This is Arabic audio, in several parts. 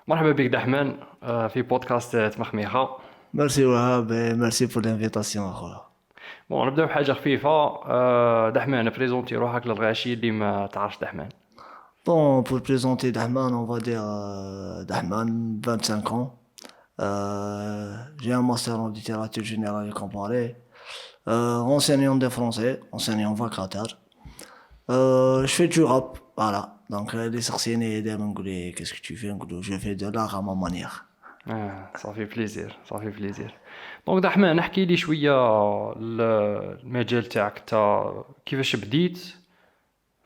مرحبا بك دحمان في بودكاست تمخميخة. Merci Wahab et merci pour l'invitation أخويا. بون نبداو بحاجة خفيفة. دحمان بريزونتي روحك للغاشي اللي ما تعرفش دحمان. Bon, pour présenter Dahman, on va dire Dahman, 25 ans. J'ai un master en littérature générale et comparée. Enseignant de français, enseignant vacataire. Je fais du rap, voilà. Donc les sorciers et qu'est-ce que tu fais? Je fais de l'art à ma manière. صافي بليزير صافي بليزير. دونك دحمان احكي لي شوية المجال تاعك تا كيفاش بديت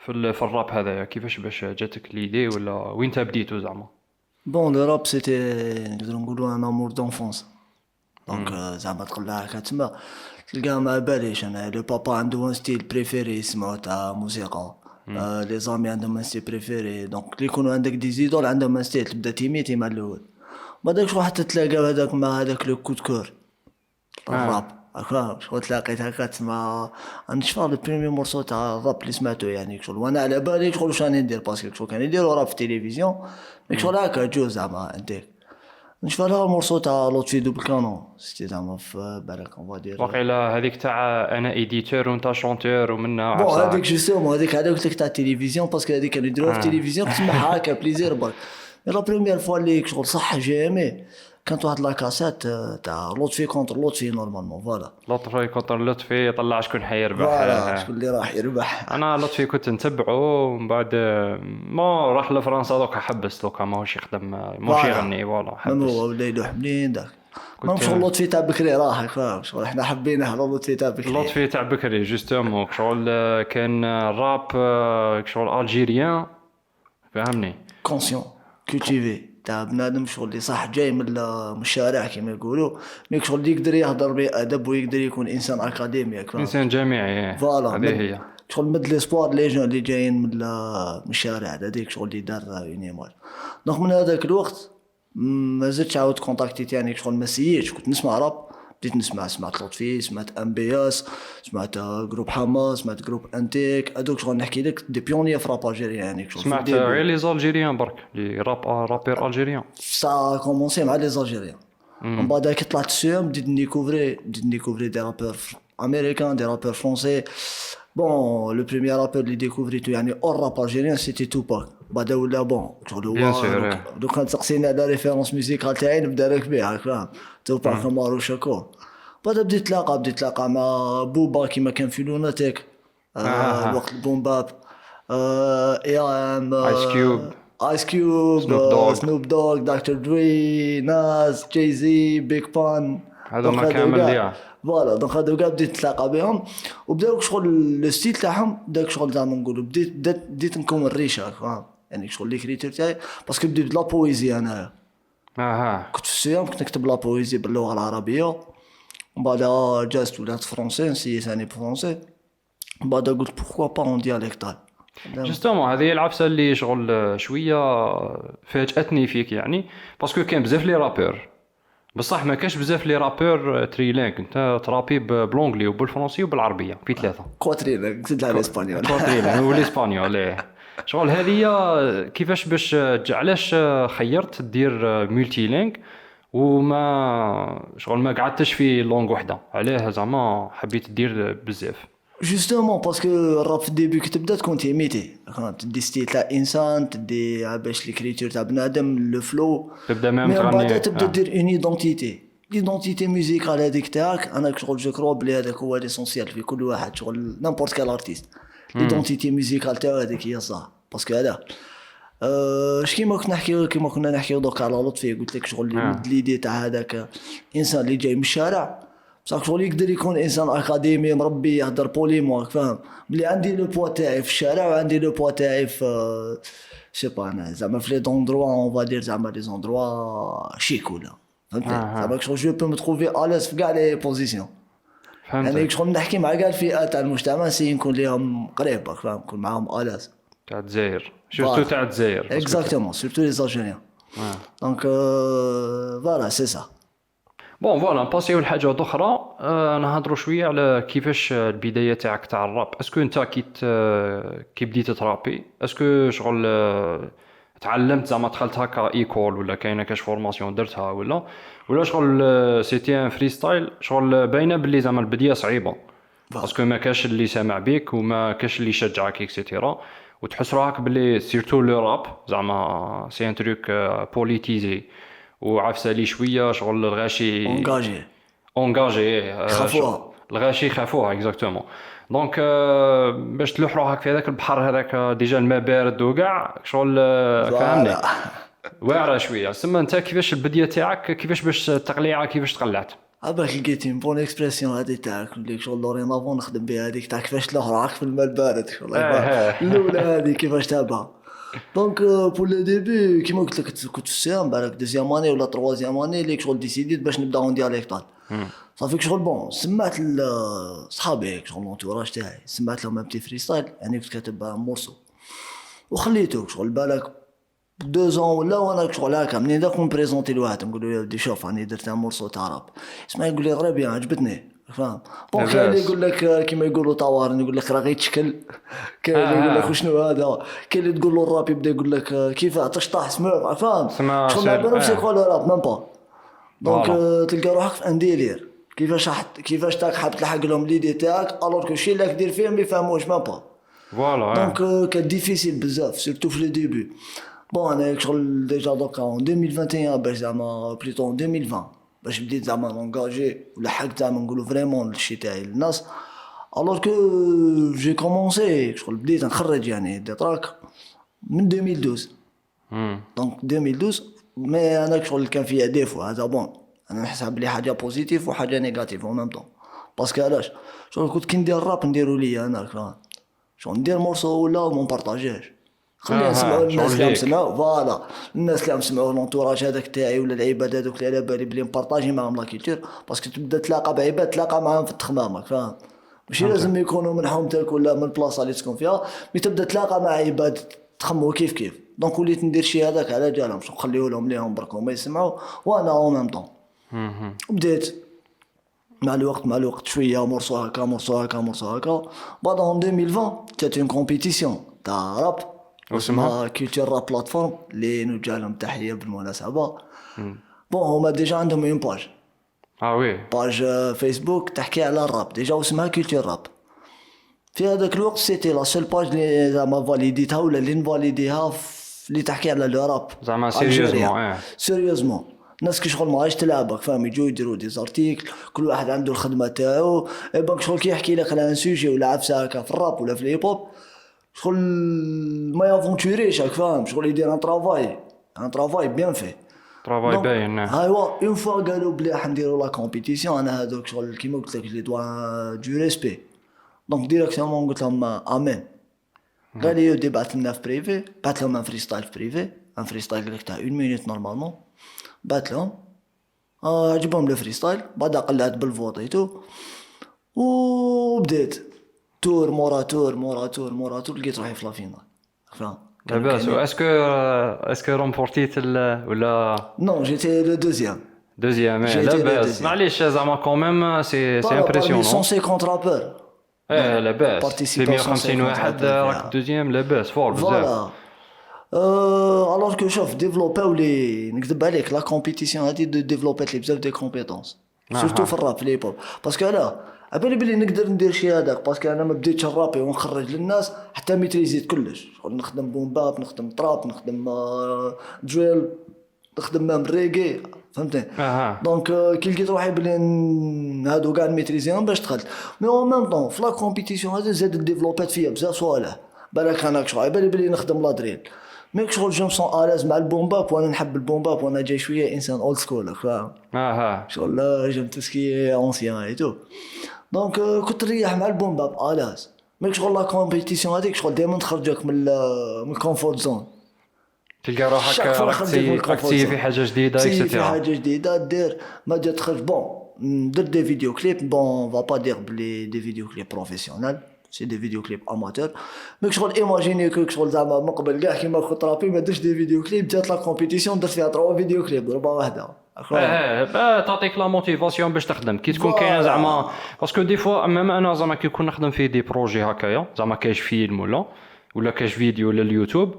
في الراب هذايا، كيفاش باش جاتك ليدي ولا وين تا بديتو زعما؟ Bon, le rap c'était un amour d'enfance. Donc زعما تقلع هكا تما تلقاه ما باليش انا لو بابا عنده ان ستيل بريفيري يسمعو تاع موسيقى. لي زامي عندهم ان ستيل بريفيري دونك كي يكونوا عندك دي زيدول عندهم ان ستيل تبدا تيميتي مع الاول بعدك شغل حتى تلاقى هذاك مع هذاك لو كود كور اه الراب هكا شغل تلاقيت هكا تسمع نشفى لو بريمي مورسو تاع الراب اللي سمعته يعني شغل وانا على بالي شغل واش راني ندير باسكو شغل كان يديروا راب في التلفزيون مي شغل هكا جوز زعما عندك نشفى لها المورسو تاع لوتفي دوبل كانون سيتي زعما في بالك اون فادير. واقيلا هذيك تاع انا ايديتور وانت شونتور ومنا بون عفسه هذيك هكا. جوستومون هذيك على قلت لك تاع التلفزيون باسكو هذيك كانوا يديروها في اه التلفزيون تسمعها هكا بليزير برك. مي لا بروميير فوا اللي شغل صح جيمي كانت واحد لاكاسات تاع لطفي كونتر لطفي نورمالمون فوالا. لطفي كونتر لطفي طلع شكون حيربح. فوالا شكون اللي راح يربح. انا لطفي كنت نتبعه ومن بعد ما راح لفرنسا دوكا حبس دوكا ماهوش يخدم ماهوش فوالا يغني فوالا مام حبس. هو ولا يلوح منين داك. مام كنت شغل لطفي تاع بكري راح فاهم شغل احنا حبيناه على لطفي تاع بكري. لطفي تاع بكري جوستومون شغل كان راب شغل الجيريان فهمني. كونسيون كولتيفي تاع بنادم شغل اللي صح جاي من الشارع كما يقولوا ميك شغل اللي يقدر يهضر بأدب ويقدر يكون انسان اكاديمي فاهم. انسان جامعي فوالا هذه هي. شغل مد ليسبوار لي جون اللي جايين من الشارع هذيك شغل اللي دار يونيمال. دونك من هذاك الوقت ما زدتش عاود كونتاكتيت يعني شغل ما سييتش كنت نسمع راب بديت سمعت لطفي سمعت ام بي اس سمعت جروب حماس سمعت جروب انتيك هذوك شغل نحكي لك دي بيونير في راب الجيريان يعني شغل في سمعت الديبي. غير لي زالجيريان برك لي رابير الجيريان. Ça a commencé مع les Algériens. من بعد كي طلعت السيام بديت نديكوفري دي رابور امريكان دي رابور فرونسي. بون لو بريمير رابور اللي ديكوفريتو يعني اور راب الجيريان سيتي توباك بعد ولا بون شغل بيان هو سور. لو كان تسقسيني على ريفيرونس ميوزيكال تاعي نبدا لك بها فاهم توباك مارو شاكور. بعد بديت تلاقى مع بوبا كيما كان في لوناتيك ها الوقت البوم باب اي ام ايس كيوب ايس كيوب سنوب دوغ سنوب دوغ دكتور دري ناس جاي زي بيك بان. هذوما كامل ليا. فوالا دونك هادو كاع بديت نتلاقى بهم وبداو شغل لو ستيل تاعهم داك شغل زعما نقولوا بديت نكون الريشه فاهم يعني شغل ليكريتور تاعي باسكو بديت بلا بويزي انايا ها كنت في السيام كنت نكتب لا بويزي باللغه العربيه ومن بعد جازت ولات فرونسي نسيت ثاني بفرونسي ومن بعد قلت بوركوا با اون دياليكتال. جوستومون هذه العفسه اللي شغل شويه فاجاتني فيك يعني باسكو كان بزاف لي رابور بصح ما كاش بزاف لي رابور تريلينك انت ترابي بلونجلي وبالفرنسي وبالعربيه في ثلاثه كواترين زدت على الاسبانيول. كوتريل والاسبانيول ايه. شغل هذه كيفاش باش علاش خيرت دير مولتي لينك وما شغل ما قعدتش في لونغ وحده علاه زعما حبيت دير بزاف. جوستومون باسكو الراب في الديبي كي تبدا تكون تيميتي تدي ستيل تاع انسان تدي باش ليكريتور تاع بنادم لو فلو تبدا ميم مي من تغني بعد تبدا دير اون ايدونتيتي ليدونتيتي ميوزيكال هذيك تاعك انا شغل جو كرو بلي هذاك هو ليسونسيال في كل واحد شغل نيمبورت كال ارتيست ليدونتيتي ميوزيكال تاعو هذيك هي صح باسكو هذا اش كيما كنا نحكيو دوك على لطفي قلت لك شغل اللي مد ليدي تاع هذاك انسان اللي جاي من الشارع بصح شغل يقدر يكون انسان اكاديمي مربي يهضر بوليموك فاهم بلي عندي لو بوا تاعي في الشارع وعندي لو بوا تاعي في سي با انا زعما في لي دوندروا اون فادير زعما لي زوندروا شيك ولا فهمت زعما شغل جو بو متروفي اليس في كاع لي بوزيسيون يعني فهمتك. شغل نحكي مع كاع الفئات تاع المجتمع سي نكون ليهم قريب فاهم نكون معاهم اليس تاع الجزائر سورتو تاع الجزائر اكزاكتومون سورتو لي الجيريان دونك فوالا سي سا. بون فوالا نباسيو لحاجه اخرى. نهضروا شويه على كيفاش البدايه تاعك تاع الراب اسكو انت كي بديت ترابي اسكو شغل تعلمت زعما دخلت هكا ايكول ولا كاينه كاش فورماسيون درتها ولا شغل سيتي ان فري ستايل شغل باينه باللي زعما البديه صعيبه باسكو ما كاش اللي سامع بيك وما كاش اللي يشجعك اكسيتيرا وتحس روحك باللي سيرتو لو راب زعما سي ان تروك بوليتيزي وعفسه لي شويه شغل الغاشي انجاجي اونجاجي خافوها. الغاشي خافوها اكزاكتومون دونك باش تلوح روحك في هذاك البحر هذاك ديجا الماء بارد وكاع شغل فهمني فوالا. واعره شويه سما انت كيفاش البديه تاعك كيفاش باش التقليعه كيفاش تقلعت عباك لقيتي بون اكسبرسيون هادي تاعك اللي شغل دورين افون نخدم بها هذيك تاع كيفاش تلوح روحك في الماء البارد شغل الاولى هذه كيفاش تابعها. دونك بور لو ديبي كيما قلت لك كنت في السيام بالك دوزيام اني ولا تروازيام اني اللي شغل ديسيديت باش نبدا اون دياليكتال صافي شغل بون سمعت صحابي شغل لونتوراج تاعي سمعت لهم بتي فري ستايل يعني كنت كاتب مورسو وخليته شغل بالك 2 ans ولا وانا شغل هكا منين داك نبريزونتي لواحد نقول له يا ودي شوف راني درت مورسو تاع راب اسمع يقول لي غير بيان عجبتني فاهم بون كاين اللي يقول لك كيما يقولوا طوارن يقول لك راه غير تشكل كاين اللي يقول لك وشنو هذا كاين اللي تقول له الراب يبدا يقول لك كيف تشطح سمع فاهم شغل ما بالهمش يقولوا راب ميم با دونك تلقى روحك في ان ديلير كيفاش تاك حاب تلحق لهم ليدي تاعك الوغ كو شي اللي دير فيهم ما يفهموش ميم با فوالا دونك كان ديفيسيل بزاف سيرتو في لي ديبي بون انا شغل ديجا دوكا en 2021 باش زعما بليتو en 2020 باش بديت زعما نونجاجي ولحقت زعما نقولوا فريمون الشي تاعي للناس الوغ كو جي كومونسي شغل بديت نخرج يعني دي تراك من 2012 دونك 2012 مي انا شغل كان فيها ديفو هذا بون انا نحسها بلي حاجه بوزيتيف وحاجه نيجاتيف او ميم طون باسكو علاش شغل كنت كي ندير الراب نديرو ليا انا فاهم شغل ندير مورسو ولا ما نبارطاجيهش خلينا نسمعوا الناس اللي مسمعوا فوالا الناس اللي مسمعوا لونتوراج هذاك تاعي ولا العباد هذوك اللي على بالي بلي نبارطاجي معاهم لا كولتور باسكو تبدا تلاقى بعباد تلاقى معاهم في التخمامك فاهم ماشي لازم يكونوا من حومتك ولا من البلاصه اللي تسكن فيها مي تبدا تلاقى مع عباد تخموا كيف دونك وليت ندير شي هذاك على جالهم شو نخليو لهم ليهم برك ما يسمعوا وانا او ميم طون بديت مع الوقت شويه مرسو هكا بعد en 2020 كانت اون كومبيتيسيون تاع راب اسمها كولتور راب بلاتفورم اللي نوجه لهم تحيه بالمناسبه بون هما ديجا عندهم اون باج وي باج فيسبوك تحكي على الراب ديجا اسمها كولتور راب في هذاك الوقت سيتي لا سول باج اللي زعما فاليديتها ولا اللي نفاليديها اللي تحكي على لو راب زعما سيريوزمون الناس كي شغل ما عايش تلعبك فاهم يجوا يديروا دي زارتيكل كل واحد عنده الخدمه تاعو بانك شغل كي يحكي لك على ان سوجي ولا عفسه هكا في الراب ولا في الهيب هوب شغل ما يافونتوريش هاك فاهم شغل يدير ان ترافاي بيان في ترافاي باين ايوا اون فوا قالوا بلي راح نديروا لا كومبيتيسيون انا هذوك شغل كيما قلت لك لي دوا دو ريسبي دونك ديريكتومون قلت لهم امين قال لي يودي بعث لنا في بريفي بعث لهم ان فريستايل في بريفي ان فريستايل تاع 1 مينوت نورمالمون بعث لهم عجبهم لو فريستايل بعد قلعت بالفوطيتو وبديت تور مورا تور لقيت روحي في لافينال فاهم لاباس اسكو رومبورتيت ولا نو جيتي لو دوزيام لاباس معليش زعما كوميم سي امبرسيونون 150 رابور لاباس في 150 واحد راك دوزيام لاباس فور بزاف الوغ كو شوف ديفلوباو لي نكذب عليك لا كومبيتيسيون هادي ديفلوبات لي بزاف دي كومبيتونس سورتو في الراب في لي بوب باسكو علاه عبالي بلي نقدر ندير شي هذاك باسكو انا ما بديتش الرابي ونخرج للناس حتى ميتريزيت كلش نخدم بوم باب نخدم تراب نخدم جويل نخدم مام ريغي فهمتني دونك كي لقيت روحي بلي هادو كاع ميتريزيهم باش دخلت مي اون ميم طون في لا كومبيتيسيون هذا زاد ديفلوبات فيا بزاف صوالح بالك انا شغل عبالي بلي نخدم لا دريل ميك شغل جو مسون الاز مع البوم باب وانا نحب البوم باب وانا جاي شويه انسان اولد سكول فاهم شغل جيم تسكي اونسيان اي تو دونك كنت نريح مع البوم باب الاز ميك شغل لا كومبيتيسيون هذيك شغل دائما تخرجك من الكومفورت زون تلقى روحك راك تسيي في حاجه جديده في حاجه جديده دير ما جات تخرج بون درت دي فيديو كليب بون فا با دير بلي دي فيديو كليب بروفيسيونيل سي دي فيديو كليب اماتور ميك شغل ايماجيني كو شغل زعما من قبل كاع كيما كنت رابي ما درتش دي فيديو كليب جات لا كومبيتيسيون درت فيها 3 فيديو كليب ضربه واحده تعطيك لا موتيفاسيون باش تخدم كي تكون كاينه زعما باسكو دي فوا ميم انا زعما كي نكون نخدم في دي بروجي هكايا زعما كاش فيلم ولا كاش فيديو لليوتيوب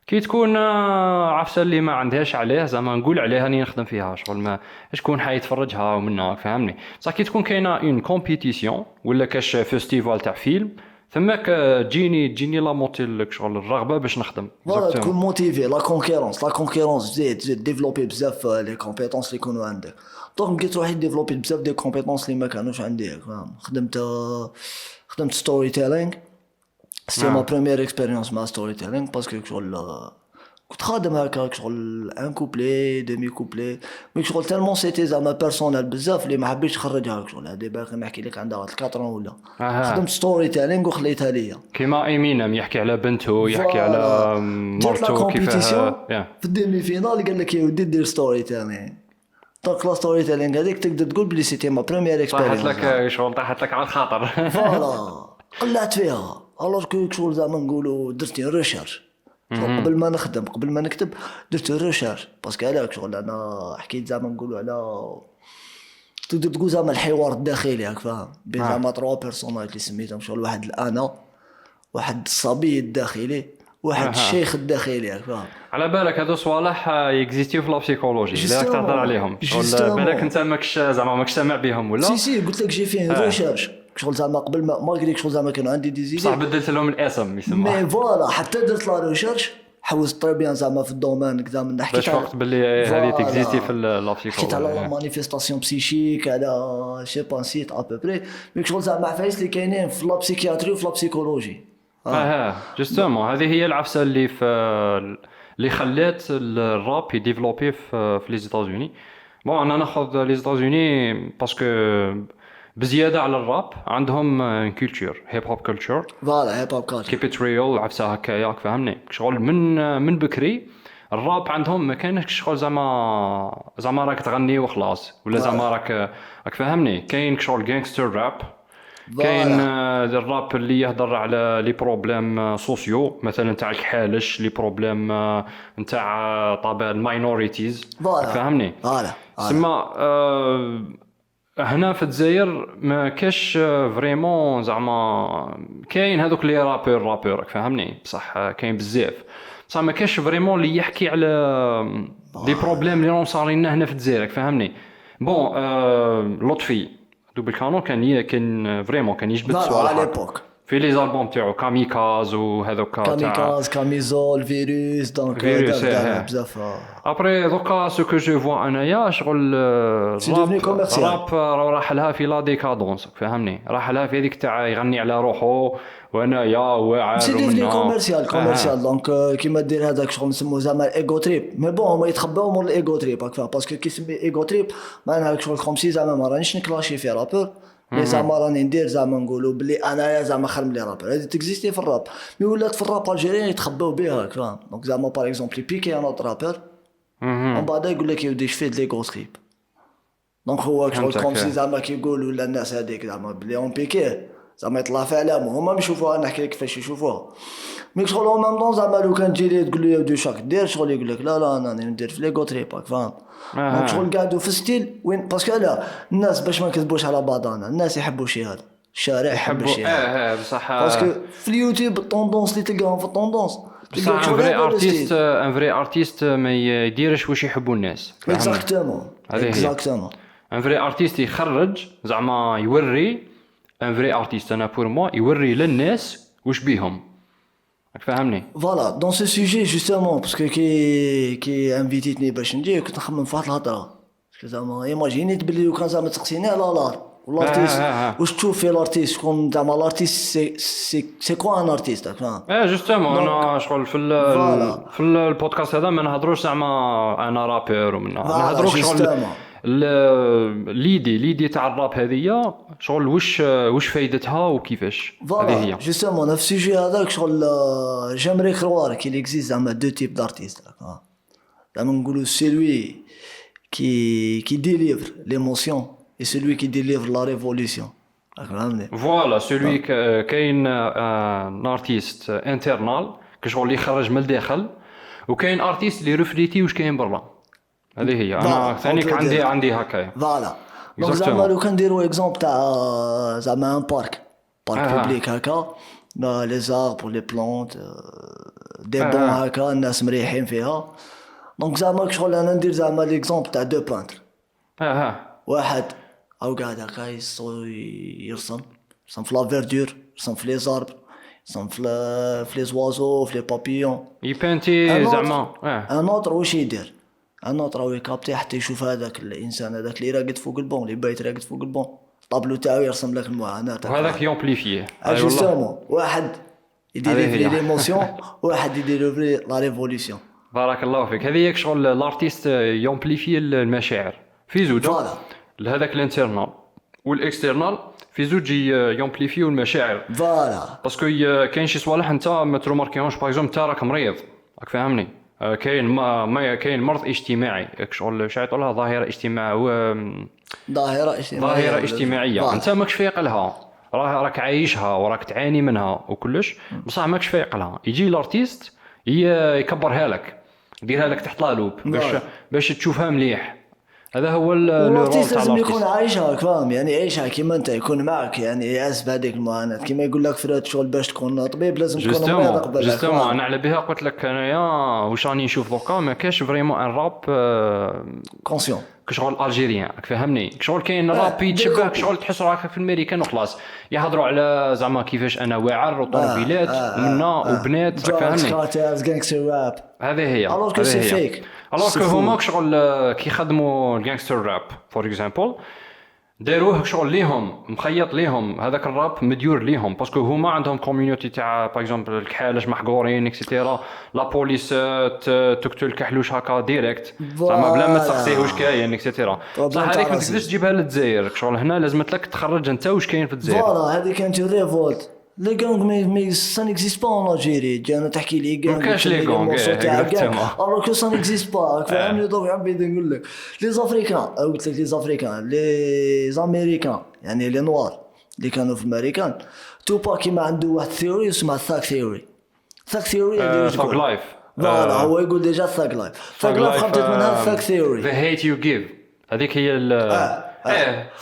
كي تكون عفسه اللي ما عندهاش عليه زعما نقول عليها راني نخدم فيها شغل ما شكون حيتفرجها ومنها فهمني. بصح كي تكون كاينه اون كومبيتيسيون ولا كاش فيستيفال تاع فيلم ثماك تجيني لا موتي شغل الرغبه باش نخدم. فوالا تكون موتيفي. لا كونكورونس تزيد ديفلوبي بزاف لي كومبيتونس اللي يكونوا عندك. دونك لقيت روحي ديفلوبي بزاف دي كومبيتونس اللي ما كانوش عندي فاهم. خدمت ستوري تيلينغ. سيتي ما بروميير اكسبيريونس مع ستوري تيلينغ باسكو شغل كنت خادم هكاك شغل ان كوبلي ديمي كوبلي مي شغل تالمون سيتي زعما بيرسونيل بزاف اللي ما حبيتش نخرجها شغل هادي باقي نحكي لك عندها 4 ولا خدمت ستوري تيلينغ وخليتها ليا كيما ايمينم يحكي على بنته يحكي على مرته كيفاه في الديمي فينال قال لك يا ودي دير ستوري تيلينغ. دونك لا ستوري تيلينغ هذيك تقدر تقول بلي سيتي ما بروميير اكسبيريونس طاحت لك شغل طاحت لك على الخاطر. فوالا قلعت فيها الوغ كو شغل زعما نقولوا درتي ريشيرش قبل ما نخدم قبل ما نكتب درت ريشيرش باسكو هذاك شغل انا حكيت زعما نقولوا على تقدر تقول زعما الحوار الداخلي هاك فاهم بين زعما 3 بيرسوناج اللي سميتهم شغل واحد الانا واحد الصبي الداخلي واحد الشيخ الداخلي هاك فاهم. على بالك هذو صوالح يكزيستيو في لا بسيكولوجي اللي راك تهضر عليهم شغل بالك انت ماكش زعما ماكش سامع بهم ولا سي قلت لك جي فيه ريشيرش شغل زعما قبل ما قلت لك شغل زعما كانوا عندي دي زيدي صح بدلت لهم الاسم يسمى مي فوالا حتى درت لا ريشيرش حوست طري بيان زعما في الدومين زعما باش وقت باللي هذه تكزيستي في لا حكيت بسيكولوجي على لا مانيفيستاسيون بسيشيك على شي با نسيت ابوبري مي شغل زعما عفايس اللي كاينين في لا بسيكياتري وفي لا بسيكولوجي. جوستومون هذه هي العفسه اللي خلات الراب يديفلوبي في لي زيتازوني. بون انا ناخذ لي زيتازوني باسكو بزياده على الراب عندهم كولتور هيب هوب كولتور فوالا هيب هوب كولتور كيب ات ريل عفسه هكايا فهمني شغل من بكري الراب عندهم ما كانش شغل زعما راك تغني وخلاص ولا زعما راك فهمني. كاين شغل جانغستر راب كاين الراب اللي يهضر على لي بروبليم سوسيو مثلا تاع الحالش لي بروبليم نتاع طابع الماينوريتيز فهمني. سما هنا في الجزائر ما كاش فريمون زعما كاين هذوك لي رابور فهمني بصح كاين بزاف بصح ما كاش فريمون اللي يحكي على لي بروبليم اللي راهم صارين هنا في الجزائر فهمني. بون لطفي دوبل كانون كان فريمون كان يجبد صوالح في لي زالبوم تاعو كاميكاز وهذوك كاميكاز كاميزول فيروس دونك بزاف ابري دوكا سو كو جو فوا انايا شغل راب راح لها في لا ديكادونس فهمني راح لها في هذيك تاع يغني على روحه وانايا واعر سي ديفني كوميرسيال دونك كيما دير هذاك شغل نسموه زعما ايغو تريب مي بون هما يتخباو مور الايغو تريب هكا باسكو كيسمي ايغو تريب معناها شغل كومسي زعما ما رانيش نكلاشي في رابور مي زعما راني ندير زعما نقولوا بلي انايا زعما خرم لي رابور هذه تكزيستي في الراب مي ولات في الراب الجيريان يتخباو بها فاهم. دونك زعما باغ اكزومبل بيكي انا رابور ومن بعد يقول لك يودي شفيت لي غوسكريب دونك هو شغل كومسي زعما كيقولوا ولا الناس هذيك زعما بلي اون بيكي زعما يطلع في علامه هما يشوفوها نحكي لك كيفاش يشوفوها مي شغل اون ميم طون زعما لو كان تجي لي تقول لي دو شاك دير شغل يقول لك لا انا ندير في ليغو تريباك فاهم. دونك شغل قاعدوا في ستيل وين باسكو لا الناس باش ما نكذبوش على بعضنا الناس يحبوا شي هذا الشارع يحب شي هذا بصح باسكو في اليوتيوب الطوندونس اللي تلقاهم في الطوندونس بصح ان فري ارتيست ما يديرش واش يحبوا الناس اكزاكتومون ان فري ارتيست يخرج زعما يوري ان فري ارتيست انا بور موا يوري للناس واش بيهم فهمني. فوالا دون سو سوجي جوستومون باسكو كي انفيتيتني باش نجي كنت نخمم في واحد الهضره زعما ايماجيني تبلي لو كان زعما تسقسيني على لار والارتيست واش تشوف في الارتيست شكون زعما الارتيست سي كوا ان ارتيست فاهم. جوستومون انا شغل في البودكاست هذا ما نهضروش زعما انا رابر ومن نهضروش شغل ليدي تاع الراب هذه شغل واش فايدتها وكيفاش هذه هي جوستومون في السوجي هذاك شغل جامري كروار كي اكزيست زعما دو تيب دارتيست زعما نقولوا سيلوي qui délivre l'émotion et celui qui délivre la révolution voilà celui كاين ارتيست انترنال كشغل يخرج من الداخل وكاين ارتيست اللي ريفليتي واش كاين برا هذه هي انا ثانيك عندي هكايا فوالا دونك زعما لو كنديروا اكزومبل تاع زعما ان بارك بوبليك هكا لي زاربر لي بلانت دي بون هكا الناس مريحين فيها. دونك زعما شغل انا ندير زعما ليكزومبل تاع دو بانتر، واحد او قاعد هكا يرسم في لا فيردور، يرسم في لي زارب، يرسم في لي زوازو، في لي بابيون، يبانتي زعما ان اوتر واش يدير، ان اوتر هو يكابتي حتى يشوف هذاك الانسان هذاك اللي راقد فوق البون، اللي بايت راقد فوق البون، طابلو تاعو يرسم لك المعاناة وهذاك يومبليفيه. جوستومون واحد يدير لي ليموسيون، واحد يدير لي لا ريفوليسيون. بارك الله فيك. هذه هي شغل الارتيست يومبليفي المشاعر في زوج، هذاك الانترنال والاكسترنال في زوج يومبليفيو المشاعر. فوالا باسكو كاين شي صوالح انت ما تروماركيهمش، باغ اكزومبل انت راك مريض، راك فاهمني، كاين ما كاين مرض اجتماعي، شغل شاي لها ظاهره اجتماعيه، ظاهره اجتماعيه انت ماكش فايق لها، راك عايشها وراك تعاني منها وكلش، بصح ماكش فايق لها. يجي الارتيست يكبرها لك، يديرها لك تحت لالوب باش تشوفها مليح. هذا هو الرول تاع لازم يكون عايشها، فاهم يعني عيشها كيما انت، يكون معك يعني يعز بهذيك المعاناة. كيما يقول لك فرات شغل باش تكون طبيب لازم تكون مريض قبل. جوستومون انا على بها قلت لك انايا واش راني نشوف دوكا ما كاش فريمون ان راب كونسيون كشغل الجيريان، فهمني، كشغل كاين راب يتشبه كشغل تحس راك في الامريكان وخلاص، يهضروا على زعما كيفاش انا واعر وطوموبيلات ومنا وبنات، فهمني، جانكستر راب. هذه هي الوغ كو سي فيك، الوغ كو هما كشغل كي خدموا الجانكستر راب فور اكزامبل داروه شغل ليهم مخيط ليهم، هذاك الراب مديور ليهم، باسكو هما عندهم كوميونيتي تاع باغ اكزومبل الكحالش محقورين اكسيتيرا، لا بوليس تقتل الكحلوش هكا ديريكت زعما بلا ما تسقسيه واش كاين اكسيتيرا. بصح هذيك ما تقدرش تجيبها للجزائر، شغل هنا لازمت لك تخرج انت واش كاين في الجزائر. فوالا هذيك كانت ريفولت لي غانغ مي سان اكزيست با اون الجيري. جانا تحكي لي غانغ كاش لي غانغ الوغ كو سان اكزيست با، فهمني. دوك حبيت نقول لك لي زافريكان، قلت لك لي زافريكان لي زاميريكان يعني لي نوار اللي كانوا في الامريكان، توبا كيما عنده واحد ثيوري اسمها ثاك ثيوري. ثاك ثيوري اللي ثاك لايف، فوالا هو يقول ديجا ثاك لايف. ثاك لايف خرجت منها ثاك ثيوري، ذا هيت يو جيف، هذيك هي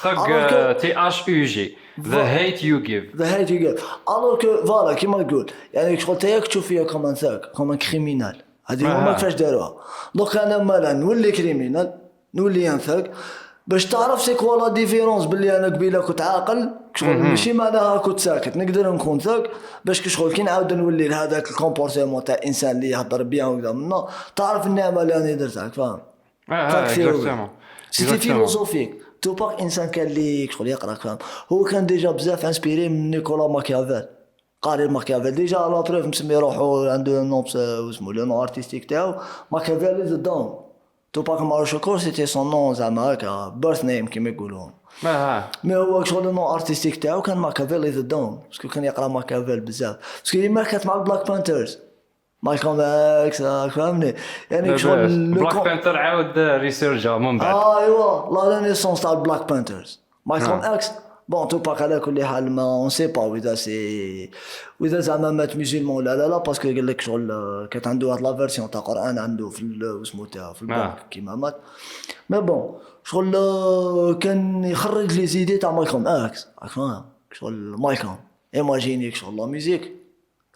ثاك تي اش يو جي، the hate you give. alors que voilà كيما نقول يعني شغل تايك تشوف فيا كمان ثاك كمان كريمينال، هذه هما كيفاش داروها. دونك انا مالا نولي كريمينال نولي انثاك باش تعرف سي كوا لا ديفيرونس باللي انا قبيله كنت عاقل شغل ماشي معناها كنت ساكت، نقدر نكون ثاك باش شغل كي نعاود نولي لهذاك الكومبورتمون تاع انسان اللي يهضر بيان وكذا منا تعرف النعمه اللي انا درتها، فاهم. سيتي فيلوزوفيك. توباك انسان كان اللي شغل يقرا، فاهم. هو كان ديجا بزاف انسبيري من نيكولا ماكيافيل، قاري ماكيافيل ديجا لا بروف مسمي روحو عنده نوم اسمه لو نو ارتستيك تاعو ماكيافيل از دون. توباك مارشكور سيتي سون نون زعما هكا بيرث نيم كيما يقولون، مي هو شغل نو ارتستيك تاعو كان ماكيافيل از دون باسكو كان يقرا ماكيافيل بزاف، باسكو يما كانت مع البلاك بانترز مالكوم اكس، فهمني يعني شغل بلاك بانتر عاود ريسيرجا من بعد. ايوا لا نيسونس تاع البلاك بانترز مالكوم اكس. بون توباك على كل حال ما اون سي با واذا سي واذا زعما مات مسلمون ولا لا باسكو قال لك شغل كانت عنده واحد لا فيرسيون تاع قران عنده في اسمه تاع في البنك كيما مات. مي بون شغل كان يخرج لي زيدي تاع مالكوم اكس، فاهم شغل مالكوم ايماجينيك شغل لا ميوزيك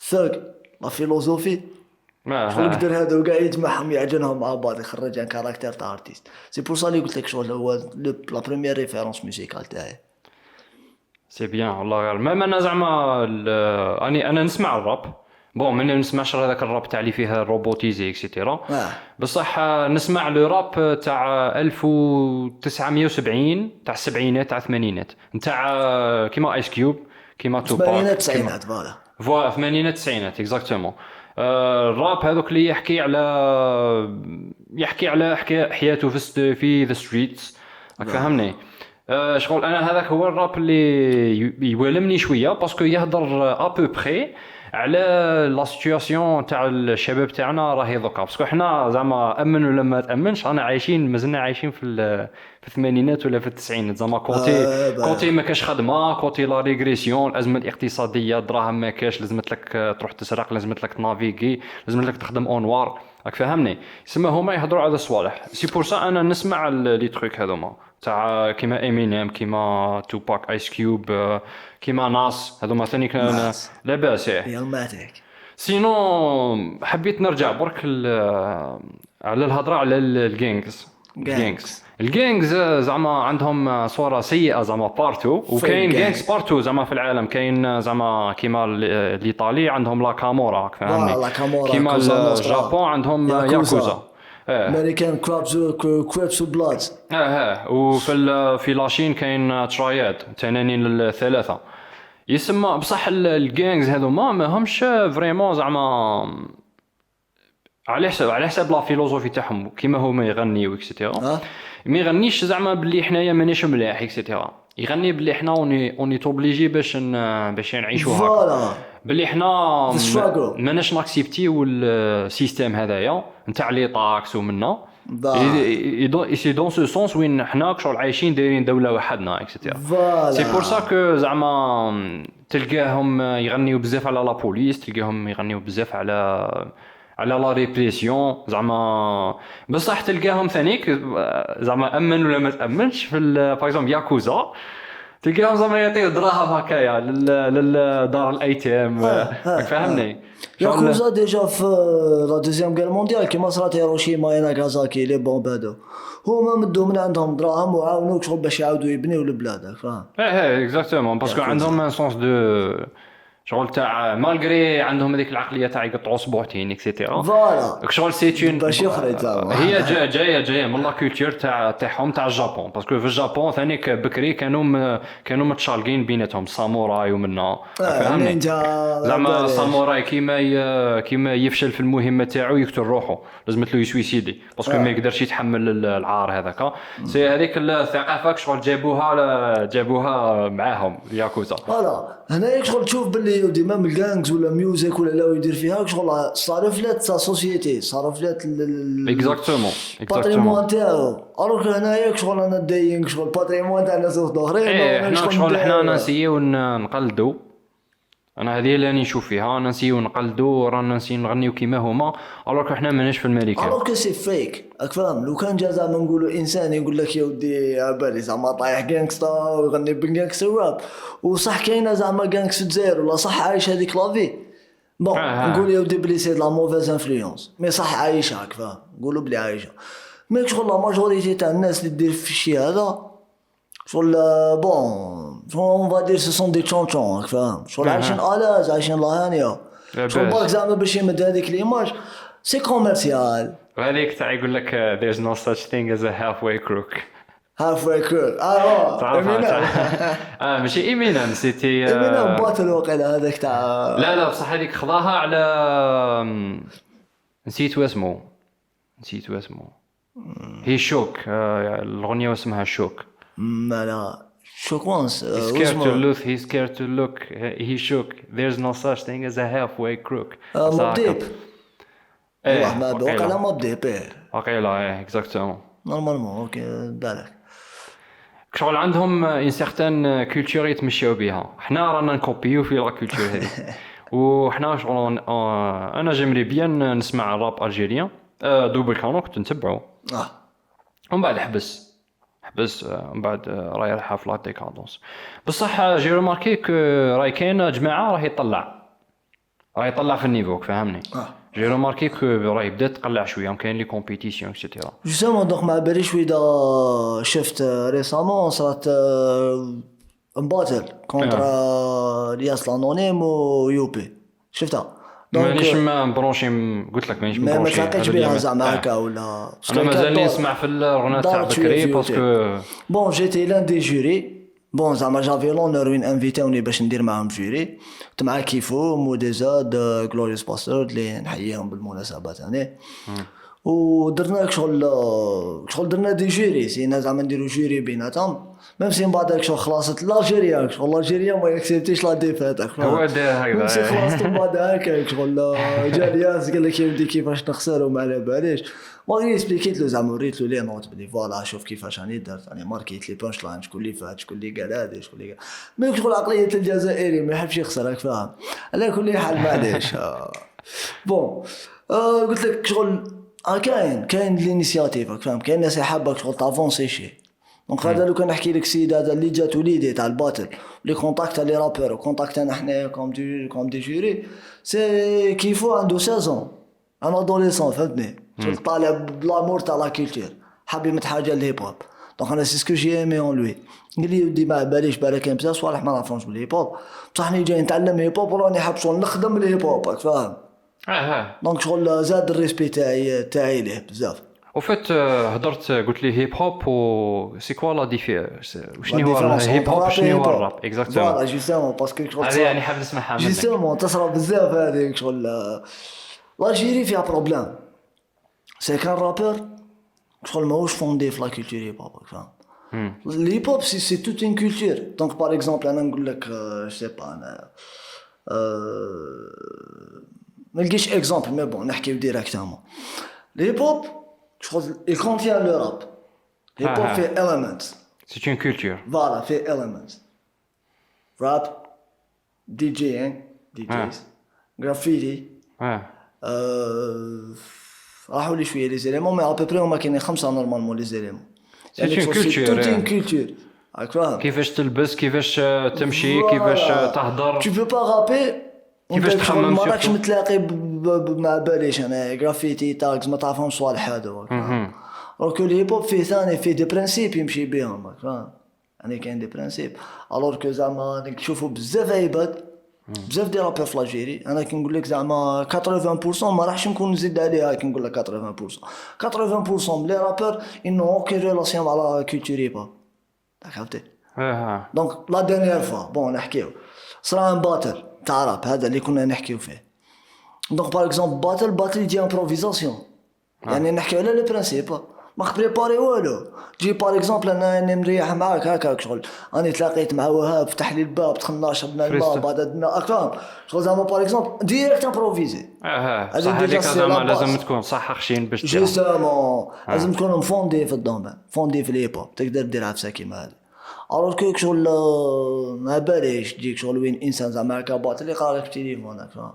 ثق لا فيلوزوفي شغل يقدر هذا وقاعد يجمعهم يعجنهم مع بعض يخرج ان كاركتير تاع ارتيست. سي بور سا لي قلت لك شغل هو لا بريمير ريفيرونس ميوزيكال تاعي. سي بيان والله. ما انا زعما انا نسمع الراب، بون ما نسمعش هذاك الراب تاع اللي فيه روبوتيزي اكسيتيرا، بصح نسمع لو راب تاع 1970 تاع السبعينات تاع الثمانينات نتاع كيما ايس كيوب كيما توباك الثمانينات التسعينات فوالا الثمانينات التسعينات اكزاكتومون. الراب هذوك اللي يحكي على حياته في ذا ستريتس، فهمني. شغل انا هذاك هو الراب اللي يولمني شويه باسكو يهضر ابو بري على لا سيتوياسيون تاع الشباب تاعنا راهي دوكا، باسكو حنا زعما امن ولا ما تامنش رانا عايشين مازلنا عايشين في الثمانينات ولا في التسعينات، زعما كوتي ما كاش خدمه، كوتي لا ريغريسيون، الازمه الاقتصاديه، دراهم ما كاش، لازمت لك تروح تسرق، لازمت لك تنافيغي، لازمت لك تخدم اونوار، راك فهمني. يسمى هما يهضروا على الصوالح. سي بور سا انا نسمع لي تروك هذوما تاع كيما امينيم كيما توباك ايس كيوب كيما ناس هذوما ثاني كان لاباس يوماتك سينو حبيت نرجع برك على الهضره على الجينجز. الجينجز زعما عندهم صوره سيئه زعما بارتو، وكاين جينجز بارتو زعما في العالم. كاين زعما كيما الايطالي عندهم لا كامورا، فهمني؟ كيما الجابون عندهم ياكوزا. امريكان كرابس وبلاد. وفي لاشين كاين تراياد، تنانين الثلاثه يسمى. بصح الجينجز هذوما ما همش فريمون زعما على حساب لا فيلوزوفي تاعهم كيما هما يغنيو اكسيتيرا. ما يغنيش زعما باللي حنايا مانيش ملاح اكسيتيرا، يغني باللي حنا اوني توبليجي باش نعيشوا هكا، باللي حنا ماناش ناكسبتيو السيستيم هذايا نتاع لي طاكس ومنا سي دون سو سونس وين حنا شغل عايشين دايرين دوله وحدنا اكسيتيرا. سي بور سا كو زعما تلقاهم يغنيو بزاف على لا بوليس، تلقاهم يغنيو بزاف على لا ريبريسيون زعما. بصح تلقاهم ثانيك زعما امن ولا ما تامنش في باغ اكزومبل ياكوزا، تلقاهم زعما يعطيو دراهم هكايا للدار الايتام. فهمني؟ ياكوزا ديجا في لا دوزيام غير مونديال كيما صرات هيروشيما وناغازاكي لي بومب هادو هما مدوا من عندهم دراهم وعاونوك شغل باش يعاودوا يبنيو البلاد. فاهم؟ اكزاكتومون باسكو عندهم ان سونس دو شغل تاع مالغري عندهم هذيك العقليه تاع يقطعوا صبوعتين اكسيتيرا. فوالا شغل سيتون باش يخرج زعما هي جايه من لا كولتور تاعهم تاع الجابون. باسكو في الجابون ثانيك بكري كانوا متشالقين بيناتهم ساموراي ومنا. فهمني؟ زعما ساموراي كيما يفشل في المهمه تاعو يقتل روحه، لازمت له يسويسيدي باسكو ما يقدرش يتحمل العار هذاك. سي هذيك الثقافه شغل جابوها معاهم ياكوزا. فوالا هنا شغل تشوف باللي ديما من الجانجز ولا ميوزيك ولا لا يدير فيها شغل صارفلات سا سوسيتي، صارفلات اكزاكتومون باتريمون تاعو. الوغ هنايا شغل انا داينغ شغل باتريمون تاع ناس اخرين. حنا نسيو نقلدو. انا هذه اللي نشوف فيها، انا نسيو نقلدو، رانا نسيو نغنيو كيما هما. الوغ حنا ماناش في الملكه. الوغ سي فيك فاهم. لو كان جا زعما نقولوا انسان يقول لك يا ودي عبالي زعما طايح جانكستا ويغني بالجانكستر راب، وصح كاينه زعما جانكس في الجزائر ولا صح عايش هذيك لافي بون نقول يا ودي بلي سي لا موفيز انفلونس مي صح عايشه هاك. فاهم؟ نقولوا بلي عايشه مي شغل لا ماجوريتي تاع الناس اللي دير في الشيء هذا شغل بون اون فا دير سو سون دي تشونشون. فاهم؟ شغل عايشين الاز عايشين لاهانيه شغل باك زعما باش يمد هذيك ليماج سي كوميرسيال. هذيك تاع يقول لك there's no such thing as a halfway crook. halfway crook ماشي ايمينان سيتي ايمينان باتل وقيلا هذاك تاع لا بصح هذيك خذاها على نسيت اسمه هي شوك. الاغنيه اسمها شوك. لا شوك وانس he's scared to look he shook there's no such thing as a halfway crook. مبديب ما بوقع مبديب وقيلا اكزاكتومون نورمالمون اوكي بالك شغل عندهم ان سيغتان كولتور يتمشيو بها. حنا رانا نكوبيو في لا كولتور هذه وحنا شغل انا جيمري بيان نسمع الراب الجيريان. دوبل كانو كنت نتبعو ومن بعد حبس من بعد راهي رايحه في لا ديكادونس. بصح جي رماركي كو راهي كاين جماعه راهي يطلع في النيفو. فهمني؟ جي رماركي كو راهي بدات تقلع شويه، كاين لي كومبيتيسيون اكسيتيرا. جوستومون دونك ما باليش ويدا شفت ريسامون صارت امباتل كونتر الياس لانونيم ويوبي شفتها. مانيش مبروشي قلت لك مانيش مبروشي. ما تلاقيتش بها زعما هكا ولا انا مازال نسمع في الاغنيه تاع بكري باسكو بون جيتي لان دي جوري بون زعما جافي لونور وين انفيتاوني باش ندير معاهم جوري. كنت مع كيفو موديزاد غلوريوس باستور اللي نحييهم بالمناسبه ثاني ودرنا شغل درنا دي جوري سينا زعما نديرو جوري بيناتهم ميم سي من بعد شغل خلاصت الجيريا شغل الجيريا ما يكسبتيش لا ديفات هو دار هكذا ماشي خلاص من بعد هكا شغل جا الياس قال لك يا ودي كيفاش نخسروا ما على باليش ما غير سبيكيت له زعما وريت له لي نوت بلي فوالا شوف كيفاش راني درت راني ماركيت لي بانش لاين شكون اللي فات شكون اللي قال هذا شكون اللي قال مي شغل عقليه الجزائري ما يحبش يخسر راك فاهم. على كل حال معليش بون قلت لك شغل كاين الانيشياتيف فاهم. كاين ناس حابك شغل تافونسي شي دونك هذا لو كان نحكي لك السيد هذا اللي جات وليدي تاع الباتل لي كونتاكت لي رابور وكونتاكتنا حنا كوم دي جوري سي كيفو عنده 16 انا ادوليسون فهمتني طالع بلامور تاع لا كولتور حاب يمد حاجه الهيب هوب دونك انا سي سكو جي ايمي اون لوي قال لي ودي ما باليش بالك كاين بزاف صوالح ما نعرفهمش بالهيب هوب بصح راني جاي نتعلم هيب هوب وراني حاب شغل نخدم الهيب هوب راك فاهم دونك شغل زاد الريسبي تاعي ليه بزاف au fait هضرت قلت لي هيب هوب و سي كوا لا وشنو هو الهيب هوب وشنو هو الراب اكزاكتومون فوالا جوستومون باسكو شغل هذه يعني حاب نسمعها منك جوستومون تصرا بزاف هذيك شغل لاجيري فيها بروبليم سي كان رابور شغل ماهوش فوندي في لا كولتور هيب هوب فاهم الهيب هوب سي توت اون كولتور دونك باغ اكزومبل انا نقول لك سي با انا ما نلقيش اكزومبل مي بون نحكيو ديريكتومون الهيب هوب شغل il contient le rap الهيب هوب فيه elements c'est une culture فوالا فيه elements rap DJing DJs graffiti راحوا لي شويه لي زيليمون مي ابوبري هما كاينين 5 نورمالمون لي زيليمون يعني توت اون كولتور هاكا كيفاش تلبس كيفاش تمشي كيفاش تهضر tu peux pas rapper كيفاش تخمم ما راكش متلاقي مع باليش انا جرافيتي تاغز ما تعرفهمش صوالح هادو دونك الهيب هوب فيه ثاني فيه دي برانسيب يمشي بهم فاهم يعني كاين دي برانسيب الوغ كو زعما نشوفوا بزاف عباد بزاف دي رابور في الجيري انا كي نقول لك زعما 80% ما راحش نكون نزيد عليها كي نقول لك 80% 80% من لي رابور انو اوكي ريلاسيون مع لا كولتور هيب هوب عرفتي دونك لا ديرنيير فوا بون نحكيو صرا ان باتل تاع راب هذا اللي كنا نحكيو فيه دونك باغ اكزومبل باتل يجي امبروفيزاسيون يعني نحكيو على لي برانسيب ما بريباري والو جي باغ اكزومبل انا مريح معاك هكاك شغل راني تلاقيت مع وهاب فتح لي الباب دخلنا شربنا الماء بعد درنا فاهم شغل زعما باغ اكزومبل ديريكت امبروفيزي صح هذيك زعما لازم تكون صح خشين باش جوستومون لازم تكون مفوندي في الدومين فوندي في الهيب هوب تقدر دير عفسه كيما هذه الوغ كو شغل ما باليش تجيك شغل وين انسان زعما هكا باطل اللي يقرا لك في تليفونك فاهم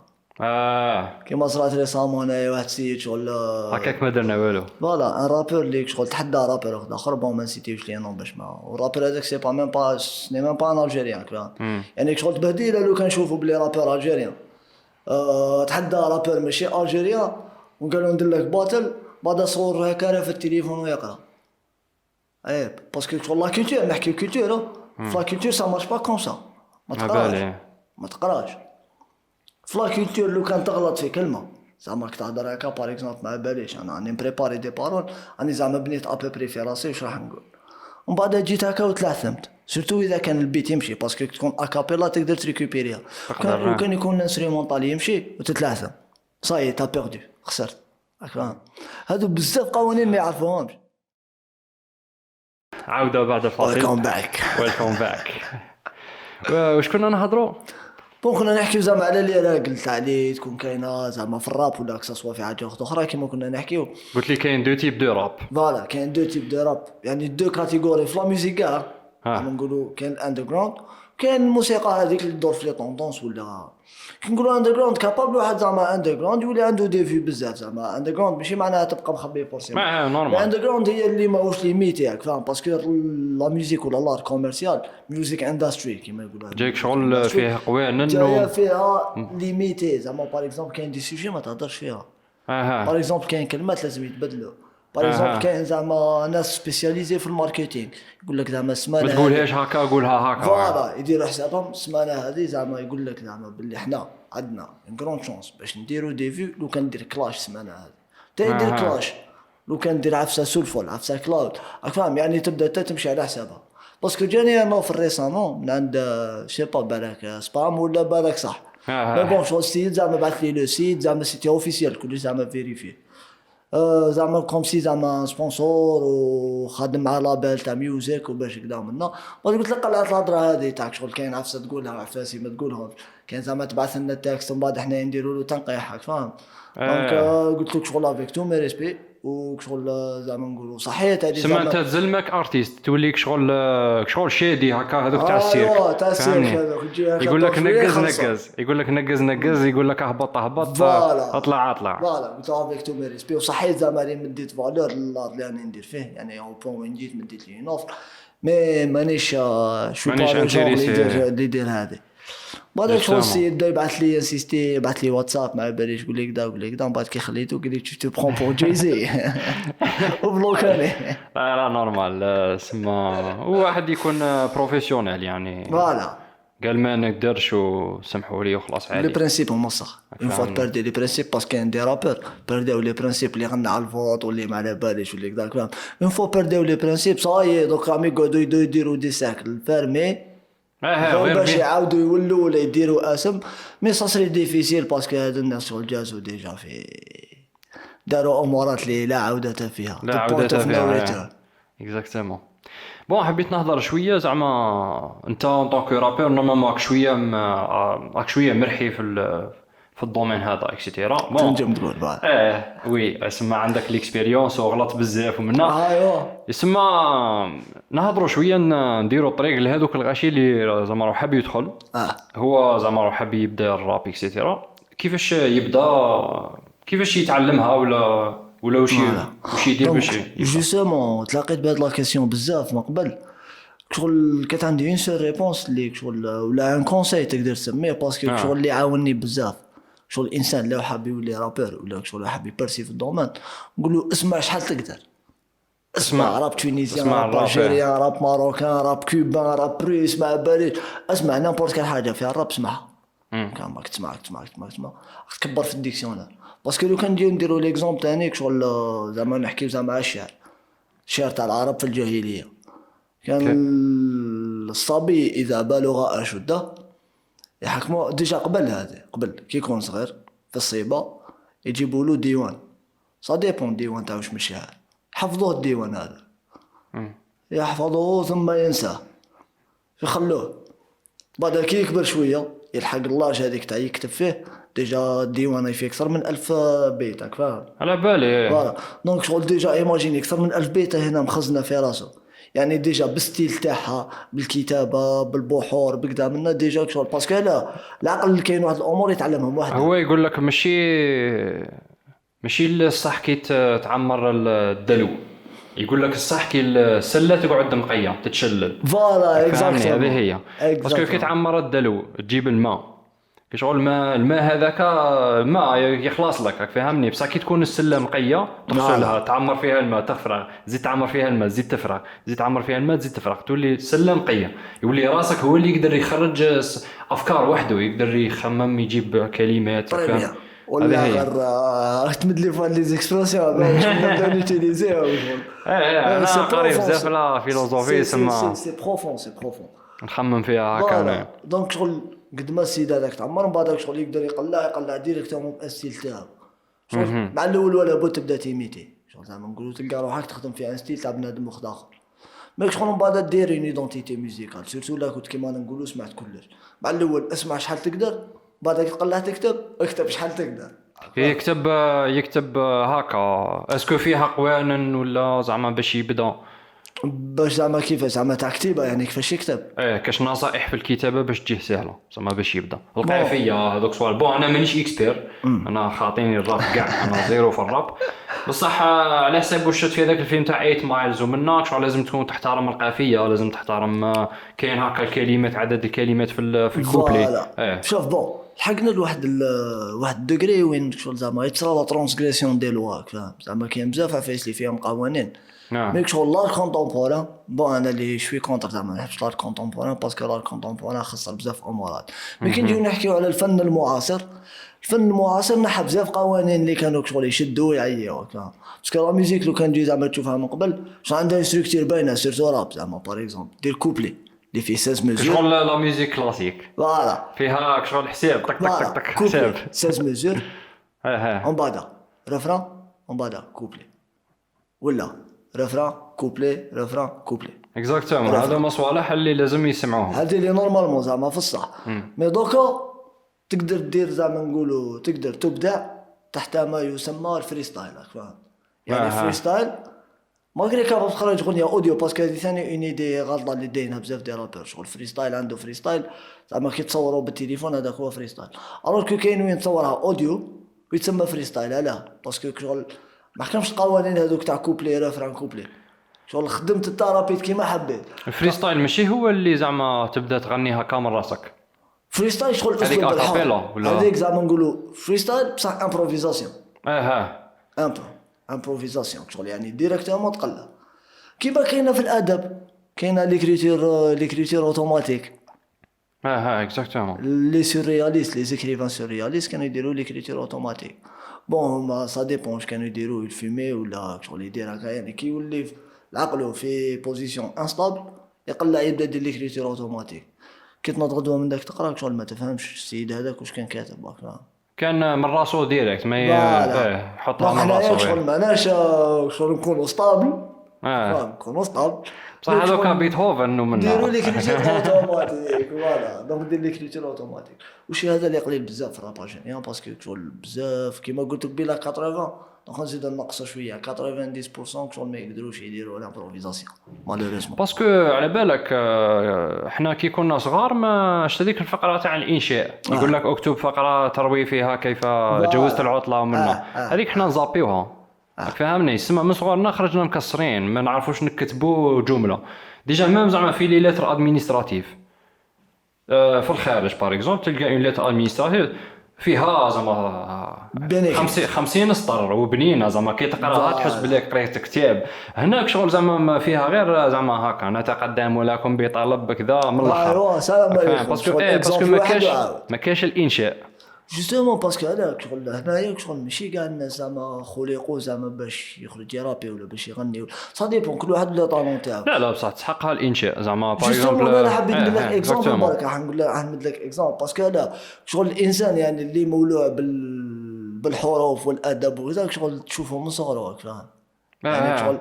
كيما صرات ريسامون هنايا واحد السيد شغل هكاك ما درنا والو فوالا ان رابور اللي شغل تحدى رابور اخر بون ما نسيتيوش لي نون باش ما والرابور هذاك سي با ميم با سني ميم با ان الجيريان فاهم يعني شغل تبهديله لو كان نشوفوا بلي رابور الجيريان تحدى رابور ماشي الجيريان وقالوا ندير لك باتل بعد صور هكا في التليفون ويقرا ايه باسكو شغل لا كولتور نحكي كولتور لا كولتور سا مارش با كوم سا ما تقراش في لا كولتور لو كان تغلط في كلمه زعما راك تهضر هكا باغ اكزومبل ما باليش انا راني بريباري دي بارول راني زعما بنيت ابوبري في راسي واش راح نقول ومن بعد جيت هكا وتلعثمت سورتو اذا كان البيت يمشي باسكو تكون اكابيلا تقدر تريكوبيريها كان يكون الانسترومونطال يمشي وتتلعثم صاي تا بيردو خسرت فاهم هادو بزاف قوانين ما يعرفوهمش عودة بعد الفاصل ويلكم باك واش كنا نهضروا بون كنا نحكيو زعما على اللي راه قلت عليه تكون كاينه زعما في الراب ولا كسوا في حاجه اخرى كيما كنا نحكيو قلت لي كاين دو تيب دو راب فوالا كاين دو تيب دو راب يعني دو كاتيجوري في لا ميوزيك كاع نقولوا كاين الاندرغراوند كاين الموسيقى هذيك اللي تدور في لي طوندونس ولا كي نقولوا اندرغراوند كابابل واحد زعما اندرغراوند يولي عنده دي فيو بزاف زعما اندرغراوند ماشي معناها تبقى مخبي فورسيمون نورمال الاندرغراوند هي اللي ماهوش ليميتي ياك فاهم باسكو لا ميوزيك ولا لار كوميرسيال ميوزيك اندستري كيما يقولوا جايك شغل فيه قوانين جايه فيها ليميتي زعما باغ اكزومبل كاين دي سوجي ما تهضرش فيها باغ اكزومبل كاين كلمات لازم يتبدلوا باغ اكزومبل كاين زعما ناس سبيسياليزي في الماركتينغ يقول لك زعما السمانه ما تقولهاش هكا قولها هكا فوالا يديروا حسابهم السمانه هذه زعما يقول لك زعما باللي حنا عندنا اون كرون شونس باش نديروا دي فيو لو كان ندير كلاش السمانه هذه تا يدير كلاش لو كان ندير عفسه سولفول عفسه كلاود فاهم يعني تبدا تمشي على حسابها باسكو جاني انا في الريسامون من عند شي با بالك سبام ولا بالك صح مي بون شو السيد زعما بعث لي لو سيت زعما سيتي اوفيسيال كل زعما فيريفي زعما كوم سي زعما سبونسور وخادم مع لابيل تاع ميوزيك وباش كدا منا قلت لك قلعت الهضره هذه تاعك شغل كاين عفسه تقولها عفاسي ما تقولهمش كاين زعما تبعث لنا التكست ومن بعد حنا نديروا له تنقيح فاهم دونك قلت لك شغل افيك تو مي ريسبي وشغل زعما نقولوا صحيت هذه سما انت تزلمك ارتيست توليك شغل شادي هكا هذوك تاع السيرك ايوا تاع السيرك فهمني؟ هذوك تجي يقول لك نقز يقول لك نقز يقول لك اهبط فوالا اطلع فوالا بتاع افيك تو مي ريسبي وصحيت زعما اللي مديت فالور للارض اللي راني ندير فيه يعني او بون وين جيت مديت لي نوفر مي مانيش شو مانيش با انتريسي. اللي يدير هذه بعد شغل السيد بدا يبعث لي انسيستي يبعث لي واتساب ما باليش يقول لي كدا يقول لي كدا من بعد كي خليته قال لي تو برون بور جيزي وبلوكاني لا نورمال سما هو واحد يكون بروفيسيونيل يعني فوالا قال ما نقدرش وسمحوا لي وخلاص لي عادي برينسيپ هما صح اون فوا بيردي لي برينسيپ باسكو كاين دي رابور بيرديو لي برينسيپ اللي غنى على الفوت واللي ما على باليش واللي كدا فاهم اون فوا بيرديو لي برينسيپ صاي دوك راهم يقعدوا يديروا دي ساكل فيرمي غير باش بيه. يعاودوا يولوا ولا يديروا اسم مي سا سري ديفيسيل باسكو هادو الناس شغل جازوا ديجا في داروا امورات اللي لا عودة فيها لا The point عودة of no فيها return. اكزاكتومون بون حبيت نهضر شويه زعما انت ان طونك رابور نورمالمون راك شويه مرحي في الدومين هذا اكسيتيرا بون تنجم تقول بعد وي اسمع عندك ليكسبيريونس وغلط بزاف ومنها ايوا يسمى نهضروا شويه نديروا طريق لهذوك الغاشي اللي زعما راه حاب يدخل هو زعما راه حاب يبدا الراب اكسيتيرا كيفاش يبدا كيفاش يتعلمها ولا وش يدير باش جوستومون تلاقيت بهاد لا كيسيون بزاف من قبل شغل كانت عندي اون سول ريبونس اللي شغل ولا ان كونساي تقدر تسميه باسكو شغل اللي عاونني بزاف شغل الانسان لو حاب يولي رابور ولا شغل حاب يبرسي في الدومين نقول له اسمع شحال تقدر اسمع راب تونيزيان راب الجيريان راب ماروكان راب كوبان راب روس ما باليش اسمع نيمبورت كال حاجه فيها الراب اسمعها كان ماك تسمع تكبر في الديكسيونير باسكو لو كان نجيو نديرو ليكزومبل تانيك شغل زعما نحكيو زعما على الشعر تاع العرب في الجاهليه كان الصبي اذا بلغ اشده يحكموا ديجا قبل كي يكون صغير في الصيبه يجيبوا له ديوان صا ديبون ديوان تاع واش من الشعر حفظوه الديوان هذا يحفظوه ثم ينساه يخلوه بعد كي يكبر شويه يلحق اللاج هذيك تاع يكتب فيه ديجا الديوان فيه اكثر من 1000 بيت راك فاهم على بالي فوالا دونك شغل ديجا ايماجيني اكثر من 1000 بيت هنا مخزنه في راسه يعني ديجا بالستيل تاعها بالكتابه بالبحور بكذا منا ديجا شغل باسكو لا العقل كاين واحد الامور يتعلمهم وحده هو يقول لك ماشي الصح كي تعمر الدلو يقول لك الصح كي السله تقعد نقيه تتشلل فوالا اكزاكتومون هذه هي باسكو كي تعمر الدلو تجيب الماء كي شغل الماء هذاك ما يخلص لك راك فاهمني بصح كي تكون السله نقيه تغسلها تعمر فيها الماء تفرغ زيد تعمر فيها الماء زيد تفرغ زيد تعمر فيها الماء زيد تفرغ تولي السله نقيه يولي راسك هو اللي يقدر يخرج افكار وحده يقدر يخمم يجيب كلمات فاهم ولا غير تمد لي فان لي زيكسبرسيون باش نبداو نوتيليزيو انا قاري بزاف لا فيلوزوفي سما سي بروفون نخمم فيها هكا دونك شغل قد ما السيد هذاك تعمر من بعد شغل يقدر يقلع ديريكتومون بالستيل تاعو شغل مع الاول ولا بد تبدا تيميتي شغل زعما نقولوا تلقى روحك تخدم في ان ستيل تاع بنادم واحد اخر ماك شغل من بعد دير اون ايدونتيتي ميوزيكال سيرتو لا كنت كيما نقولوا سمعت كلش مع الاول اسمع شحال تقدر بعد تقلع اكتب شحال تقدر يكتب هكا اسكو فيها قوانين ولا زعما باش يبدا باش زعما كيفاش زعما تاع كتيبه يعني كيفاش يكتب كاش نصائح في الكتابه باش تجيه سهله زعما باش يبدا القافيه هذوك سوال بون انا مانيش اكسبير انا خاطيني الراب كاع انا زيرو في الراب بصح على حسب واش شفت في هذاك الفيلم تاع 8 مايلز ومنك شو لازم تكون تحترم القافيه لازم تحترم كاين هكا الكلمات عدد الكلمات في الكوبلي شوف بون لحقنا لواحد الدوغري وين شغل زعما يتصرا لا ترانسغريسيون دي لوا فاهم زعما كاين بزاف عفايس اللي فيهم قوانين ميك شغل لار كونتمبوران بون انا اللي شوي كونتر زعما نحبش لار كونتمبوران باسكو لار كونتمبوران خسر بزاف امورات مي كي نجيو نحكيو على الفن المعاصر نحب بزاف قوانين اللي كانوا شغل يشدوا ويعيوا فاهم باسكو لا ميوزيك لو كان تجي زعما تشوفها من قبل شو عندها ستركتير باينه سيرتو راب زعما باغ اكزومبل دير كوبلي اللي فيه 16 ميزور شغل لا ميوزيك كلاسيك فوالا فيها شغل حساب طق طق طق طق حساب 16 ميزور اون بعدا ريفران اون بعدا كوبلي ولا ريفران كوبلي ريفران كوبلي اكزاكتومون هذا مصالح اللي لازم يسمعوهم هذه اللي نورمالمون زعما في الصح مي دوكا تقدر دير زعما نقولوا تقدر تبدع تحت ما يسمى الفري ستايل فاهم يعني آه. فريستايل ماغري كابا تخرج اغنيه اوديو باسكو هذه ثاني اون ايدي غلطه اللي داينها بزاف ديال رابور شغل فريستايل عنده فريستايل زعما كيتصوروا بالتليفون هذاك هو فريستايل الوغ كو كاين وين تصورها اوديو ويتسمى فريستايل علاه باسكو شغل ما حكمش القوانين هذوك تاع كوبلي ريفران كوبلي شغل خدمت الترابيت كيما حبيت الفريستايل ماشي هو اللي زعما تبدا تغنيها كامل راسك فريستايل شغل هذيك اسلوب أكابيلا الحر ولا؟ هذيك زعما نقولوا فريستايل بصح امبروفيزاسيون ها امبروفيزاسيون شغل يعني ديريكتومون تقلع كيما كاينه في الادب كاينه ليكريتور اوتوماتيك اكزاكتومون لي سورياليست لي زيكريفان سورياليست كانوا يديروا ليكريتور اوتوماتيك بون ما سا ديبون واش كانوا يديروا الفيمي ولا شغل يدير هكا يعني كي يولي عقلو في بوزيسيون انستابل يقلع يبدا يدير ليكريتور اوتوماتيك كي تنوض غدوه من داك تقرا شغل ما تفهمش السيد هذاك واش كان كاتب هكا كان من راسو ديريكت ما يحطها من حنايا راسو شغل معناش شغل نكونوا ستابل نكونوا ستابل بصح هذوك بيتهوفن ومنها نديروا ليكريتور اوتوماتيك فوالا دونك دير ليكريتور اوتوماتيك وشي هذا اللي قليل بزاف في الراب جينيان باسكو شغل بزاف كيما قلت قبيله 80 دونك نزيد نقصوا شويه 90% شغل ما يقدروش يديروا لامبروفيزاسيون مالوريزمون باسكو على بالك احنا كي كنا صغار ما هذيك الفقره تاع الانشاء يقول لك اكتب فقره تروي فيها كيف جوزت العطله ومنها هذيك احنا نزابيوها فهمني يسمى من صغرنا خرجنا مكسرين ما نعرفوش نكتبوا جمله ديجا ميم زعما في لي لتر ادمينستراتيف في الخارج باغ اكزومبل تلقى اون لتر ادمينستراتيف فيها زعما 50 سطر وبنينه زعما كي تقراها تحس بلي قريت كتاب هناك شغل زعما فيها غير زعما هكا نتقدم لكم بطلب كذا من الاخر ايوا سلام عليكم باسكو ما كاش الانشاء جوستومون باسكو هذاك شغل هنايا شغل ماشي كاع الناس زعما خلقوا زعما باش يخرج يرابي ولا باش يغني صا ديبون كل واحد له طالون تاعو لا بصح تحقها الانشاء زعما باغ جوستومون اكزومبل انا حبيت نقول لك اكزومبل برك نحمد لك اكزومبل باسكو هذا شغل الانسان يعني اللي مولوع بالحروف والادب وذاك شغل تشوفه من صغره فاهم يعني شغل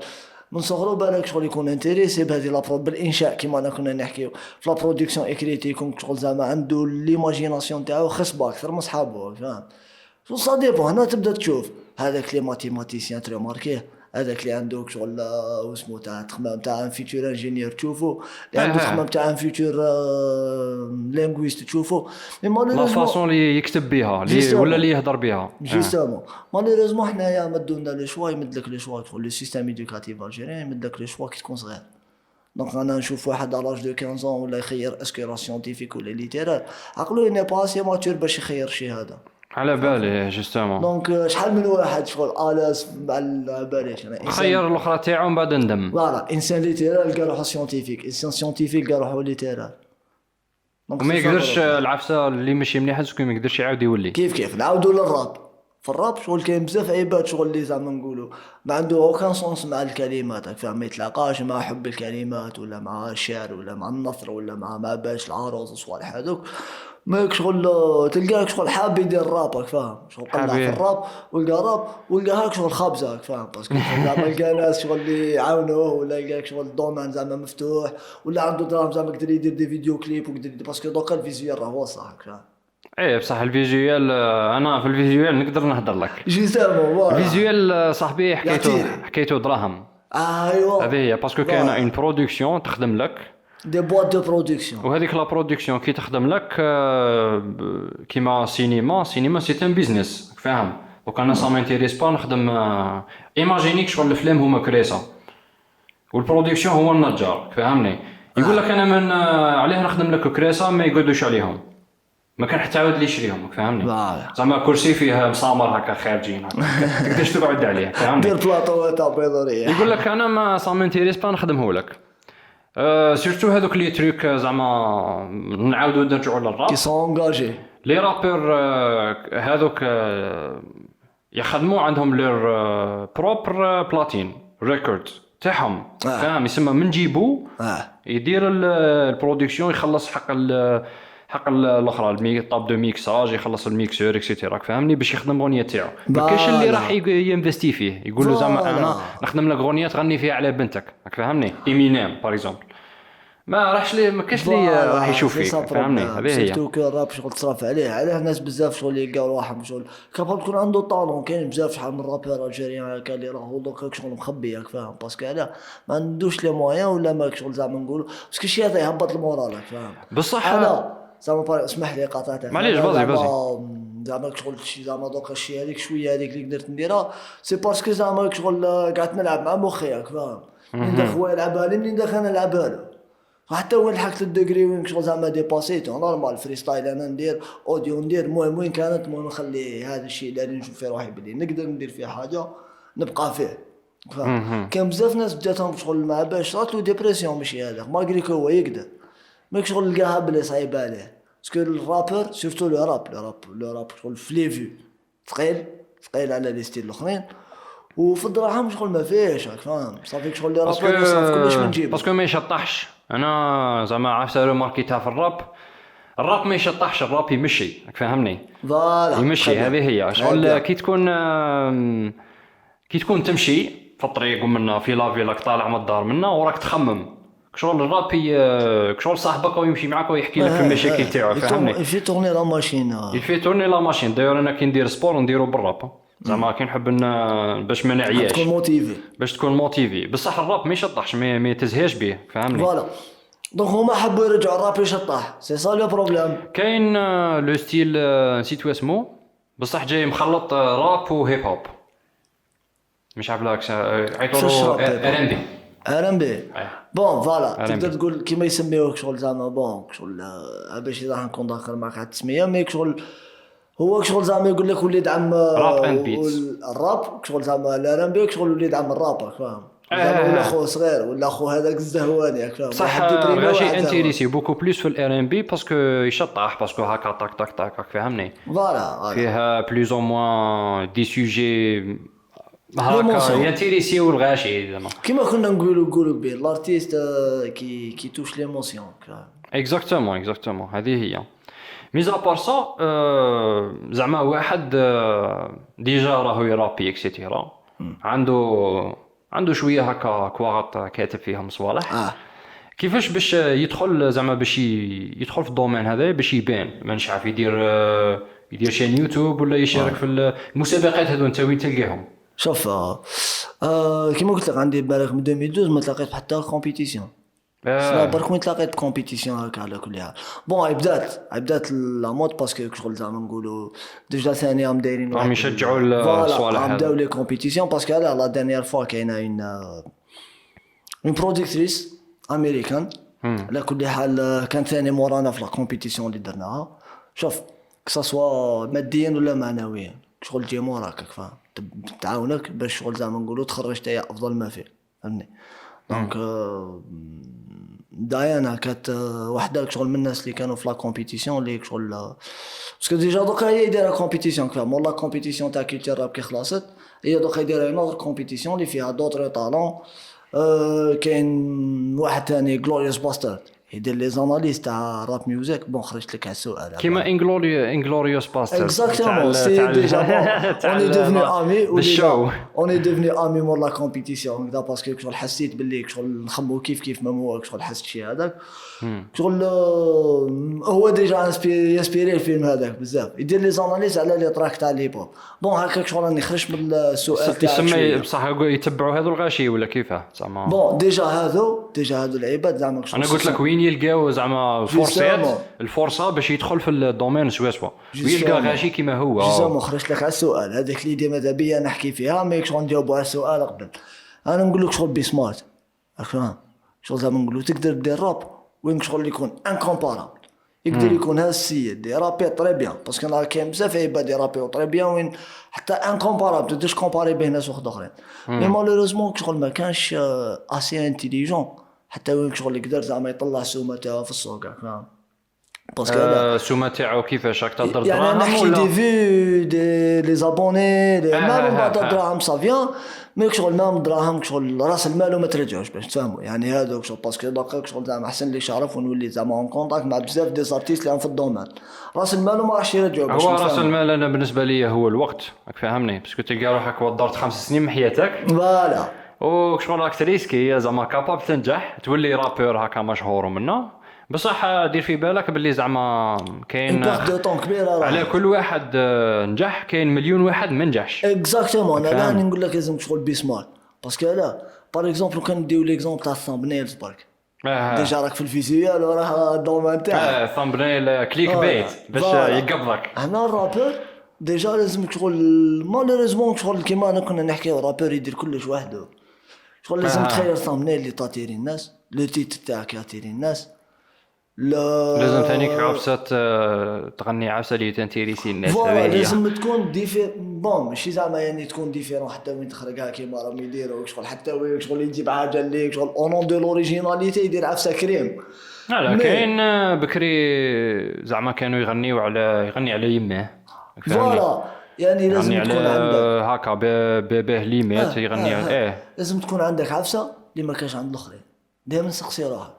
من صغرو بالك شغل يكون انتريسي بهذه لابرود بالانشاء كيما انا كنا نحكيو في لا برودكسيون اكريتي يكون شغل زعما عنده ليماجيناسيون تاعو خصبه اكثر من صحابو فاهم شو صاديبو هنا تبدا تشوف هذاك لي ماتيماتيسيان تري ماركيه هذاك اللي عنده شغل واسمو تاع تخمام تاع ان فيتور انجينيور تشوفو اللي عنده تخمام تاع ان فيتور لينغويست تشوفو لا فاصون اللي يكتب بها ولا اللي يهضر بها جوستومون مالوريزمون حنايا مدونا لو شوا يمد لك لو شوا تقول لو سيستيم ايدوكاتيف الجيريان يمد لك لو شوا كي تكون صغير دونك انا نشوف واحد على لاج دو 15 ولا يخير اسكو سيانتيفيك ولا ليتيرال عقلو ني با سي ماتور باش يخير شي هذا على بالي جوستومون دونك شحال من واحد شغل الاس مع باليش انا خير الاخرى تاعو من بعد ندم فوالا انسان ليتيرال قال روحو سيانتيفيك انسان سيانتيفيك قال روحو ليتيرال وما يقدرش العفسه اللي ماشي مليحه تكون ما يقدرش يعاود يولي كيف نعاودوا للراب في الراب شغل كاين بزاف عباد شغل اللي زعما نقولوا ما عنده اوكان سونس مع الكلمات فاهم ما يتلاقاش مع حب الكلمات ولا مع الشعر ولا مع النثر ولا مع باش العروض وصوالح هذوك ماك شغل تلقاك شغل حاب يدير رابك فاهم شغل قلع في الراب ولقى هاك شغل خابزك فاهم باسكو زعما لقى ناس شغل اللي يعاونوه ولا لقاك شغل الدومين زعما مفتوح ولا عنده دراهم زعما يقدر يدير دي فيديو كليب ويقدر باسكو دوكا الفيزيوال راه وصح فاهم ايه بصح الفيزيوال انا في الفيزيوال نقدر نهضر لك جوستومون الفيزيوال صاحبي حكيتو دراهم ايوا هذه هي باسكو كاينه اون برودكسيون تخدم لك دي بوات دو برودكسيون وهذيك لا برودكسيون كي تخدم لك كيما سينما سي ان بيزنس فاهم دونك انا سا مانتيريس با نخدم ايماجينيك شغل الفيلم هما كريسه والبرودكسيون هو النجار فاهمني يقول لك انا من عليه نخدم لك كريسه ما يقعدوش عليهم ما كان حتى عاود لي يشريهم فهمني زعما كرسي فيه مسامر هكا خارجين هكا تقدرش تقعد عليه فهمني دير بلاطو تاع بيضوريه يقول لك انا ما سا مانتيريس با نخدمه لك سيرتو هذوك لي تريك زعما نعاودو نرجعوا للراب كي سون انغاجي لي رابور هذوك يخدموا عندهم لير بروبر بلاتين ريكورد تاعهم فاهم يسمى من جيبو يدير البرودكسيون يخلص حق الاخرى طاب دو ميكساج يخلص الميكسور اكسيتيرا فهمني باش يخدم غنيه تاعو ما كاينش اللي راح ينفستي فيه يقول له زعما انا نخدم لك غنيه تغني فيها على بنتك فهمني ايمينيم باغ اكزومبل ما راحش ليه، ما كاش لي راح يشوف فيك، فهمني؟ هذه هي. سيرتو كو الراب شغل تصرف عليه ناس بزاف شغل يلقاو روحهم شغل كابابل تكون عنده طالون. كاين بزاف شحال من رابور الجيريان هكا اللي راهو دوكا شغل مخبي ياك فاهم، باسكو علاه ما عندوش لي مويان ولا ماك شغل زعما نقولوا باسكو شي هذا يهبط المورال فاهم. بصح انا زعما اسمح لي قاطعتك، معليش بازي زعما شغل شي زعما دوكا الشيء هذيك شويه هذيك اللي قدرت نديرها سي باسكو زعما شغل قعدت نلعب مع مخي ياك فاهم. منين داك خويا يلعبها لي منين داك انا نلعبها له، حتى وين لحقت الدوغري وين شغل زعما ديباسيتو نورمال فري ستايل انا ندير اوديو ندير المهم وين كانت المهم نخلي هذا الشيء اللي نشوف فيه روحي بلي نقدر ندير فيه حاجه نبقى فيه فاهم. كان بزاف ناس بداتهم شغل مع باش صارت ديبرسيون ماشي هذا ماغري كو هو يقدر ماك شغل لقاها بلي صعيب عليه باسكو الرابر سورتو لو راب شغل فليفي ثقيل على لي ستيل الاخرين وفي الدراهم شغل ما فيهش فاهم. صافيك شغل لي رابر يصرف كلش من جيبه باسكو ما يشطحش. انا زعما عرفت لو ماركيتها في الراب ما يشطحش، الراب يمشي فهمني، فوالا يمشي. هذه هي شغل كي تكون تمشي في الطريق ومنا في لافي راك طالع من الدار منا وراك تخمم شغل الراب شغل صاحبك ويمشي معك ويحكي لك في المشاكل تاعو فهمني. يفي تورني لا ماشين داير انا كي ندير سبور نديرو بالراب زعما كي نحب باش ما نعياش تكون موتيفي بصح الراب ما يشطحش ما تزهاش به فهمني. فوالا دونك هما حبوا يرجعوا الراب يشطح سي سا لو بروبليم. كاين لو ستيل نسيتو اسمو بصح جاي مخلط راب وهيب هوب مش عارف لاك عيطولو ار بون فوالا تقدر تقول كيما يسميوك شغل زعما بون شغل باش راح نكون داخل معك على التسميه ميك شغل هو شغل زعما يقول لك وليد عم راب اند بيتس الراب شغل زعما الار بي شغل وليد عم الراب فاهم. ولا اخو صغير ولا اخو هذاك الزهواني فاهم. صح غاشي انتيريسي بوكو بلوس في الار ام بي باسكو يشطح باسكو هكا طاك طاك طاك فهمني. فوالا فيها بلوز او موان دي سوجي هكا ينتيريسيو الغاشي زعما كيما كنا نقولوا بيه الارتيست كي توش ليموسيون اكزاكتومون هذه هي. ميزا بار سا زعما واحد ديجا راهو يرابي اكسيتيرا عنده شويه هكا كواغط كاتب فيهم صوالح كيفاش باش يدخل زعما باش يدخل في الدومين هذا باش يبان مانيش عارف يدير شين يوتيوب ولا يشارك في المسابقات هذو انت وين تلقاهم؟ شوف كيما قلت لك عندي بالك من 2012 ما تلاقيت حتى كومبيتيسيون برك وين تلاقيت كومبيتيسيون هكا على كل حال. بون بدات لا مود باسكو شغل زعما نقولوا ديجا ثاني عام دايرين راهم يشجعوا الصوالح هذا بداو لي كومبيتيسيون باسكو على لا دانيير فوا كاينه اون برودكتريس امريكان على كل حال كانت ثاني مورانا في لا كومبيتيسيون اللي درناها. شوف كسوا ماديا ولا معنويا شغل تجي موراك فاهم تعاونك باش شغل زعما نقولوا تخرج تاعي افضل ما فيه فهمني. دونك دايانا كانت وحده شغل من الناس اللي كانوا في لا كومبيتيسيون اللي شغل باسكو ديجا دوكا هي دايره كومبيتيسيون كفا مور لا كومبيتيسيون تاع كيلتير راب كي خلصت هي دوكا دايره نوتر كومبيتيسيون اللي فيها دوطر طالون. كاين واحد ثاني غلوريوس باستر يدير لي زاناليست تاع راب ميوزيك. بون خرجت لك على السؤال كيما انغلوريوس باستر اكزاكتومون سي ديجا اوني ديفني امي اوني ديفني امي مور لا كومبيتيسيون دا باسكو شغل حسيت باللي شغل نخمو كيف ما هو شغل حسيت شي هذاك شغل هو ديجا انسبيري الفيلم هذاك بزاف يدير لي زاناليز على لي تراك تاع لي بوب. بون هكاك شغل راني خرجت من السؤال تاعك تسمي بصح يتبعوا هذو الغاشي ولا كيفاه زعما بون ديجا هذو العباد زعما انا قلت لك وين يلقاو زعما الفرصه باش يدخل في الدومين سوا ويلقى غاشي كيما هو جزاما خرجت لك على السؤال هذاك اللي ديما ماذا بيا نحكي فيها ميك شغل نجاوبوا على السؤال قبل. انا نقول لك شغل بي سمارت فاهم شغل زعما نقولوا تقدر دير راب وين شغل يكون انكومبارابل يقدر يكون هذا السيد دي رابي طري بيان باسكو انا كاين بزاف عباد دي رابي طري بيان وين حتى انكومبارابل تقدرش كومباري به ناس اخرين مي مالوريزمون شغل ما كانش اسي انتيليجون حتى وين شغل يقدر زعما يطلع السومه تاعو في السوق فاهم باسكو السومه تاعو كيفاش راك تهضر دراهم يعني نحكي دي في دي لي زابوني ما بعد دراهم صافيان ميك شغل ما دراهم شغل راس المال وما ترجعوش باش تفهموا يعني هذوك شغل باسكو دقيق شغل زعما احسن لي شرف ونولي زعما اون كونتاكت مع بزاف دي زارتيست اللي في الدومين راس المال وما راحش يرجعوا باش هو راس المال انا بالنسبه لي هو الوقت راك فاهمني باسكو تلقى روحك وضرت 5 سنين من حياتك فوالا وشغل راك تريسكي زعما كاباب تنجح تولي رابور هكا مشهور ومنا، بصح دير في بالك باللي زعما اون كاين بارت دو طون كبيره على راح. كل واحد نجح كاين مليون واحد ما نجحش. اكزاكتومون انا فاهم. راني نقول لك لازم شغل بيسمال، باسكو لا باغ اكزومبل كان نديو ليكزومبل تاع الثامبنيلز برك، ديجا راك في الفيزيوال وراه الدومين تاعك. ثامبنيل كليك بيت باش فوالا. يقبضك. هنا الرابور ديجا لازم شغل مالوريزمون شغل كيما انا كنا نحكيو الرابور يدير كلش وحده، شغل لازم تخير ثامبنيل اللي تاتيري الناس، لو تيت تاعك ياتيري الناس، لا لازم ثانيك عفسة تغني عفسة اللي تنتيريسي الناس. فوالا هذه هي. لازم تكون بون ماشي زعما يعني تكون ديفيرون حتى وين تخرجها كيما راهم يديروا شغل، حتى وين شغل يجيب حاجه اللي شغل اونون دو لوريجيناليتي يدير عفسه كريم. لا كاين بكري زعما كانوا يغنيوا يغني على يمه. فهمني؟ فوالا يعني لازم يغني تكون على عندك هكا باباه اللي مات يغني على لازم تكون عندك عفسه اللي ما كانش عند الاخرين. دائما سقسي روحك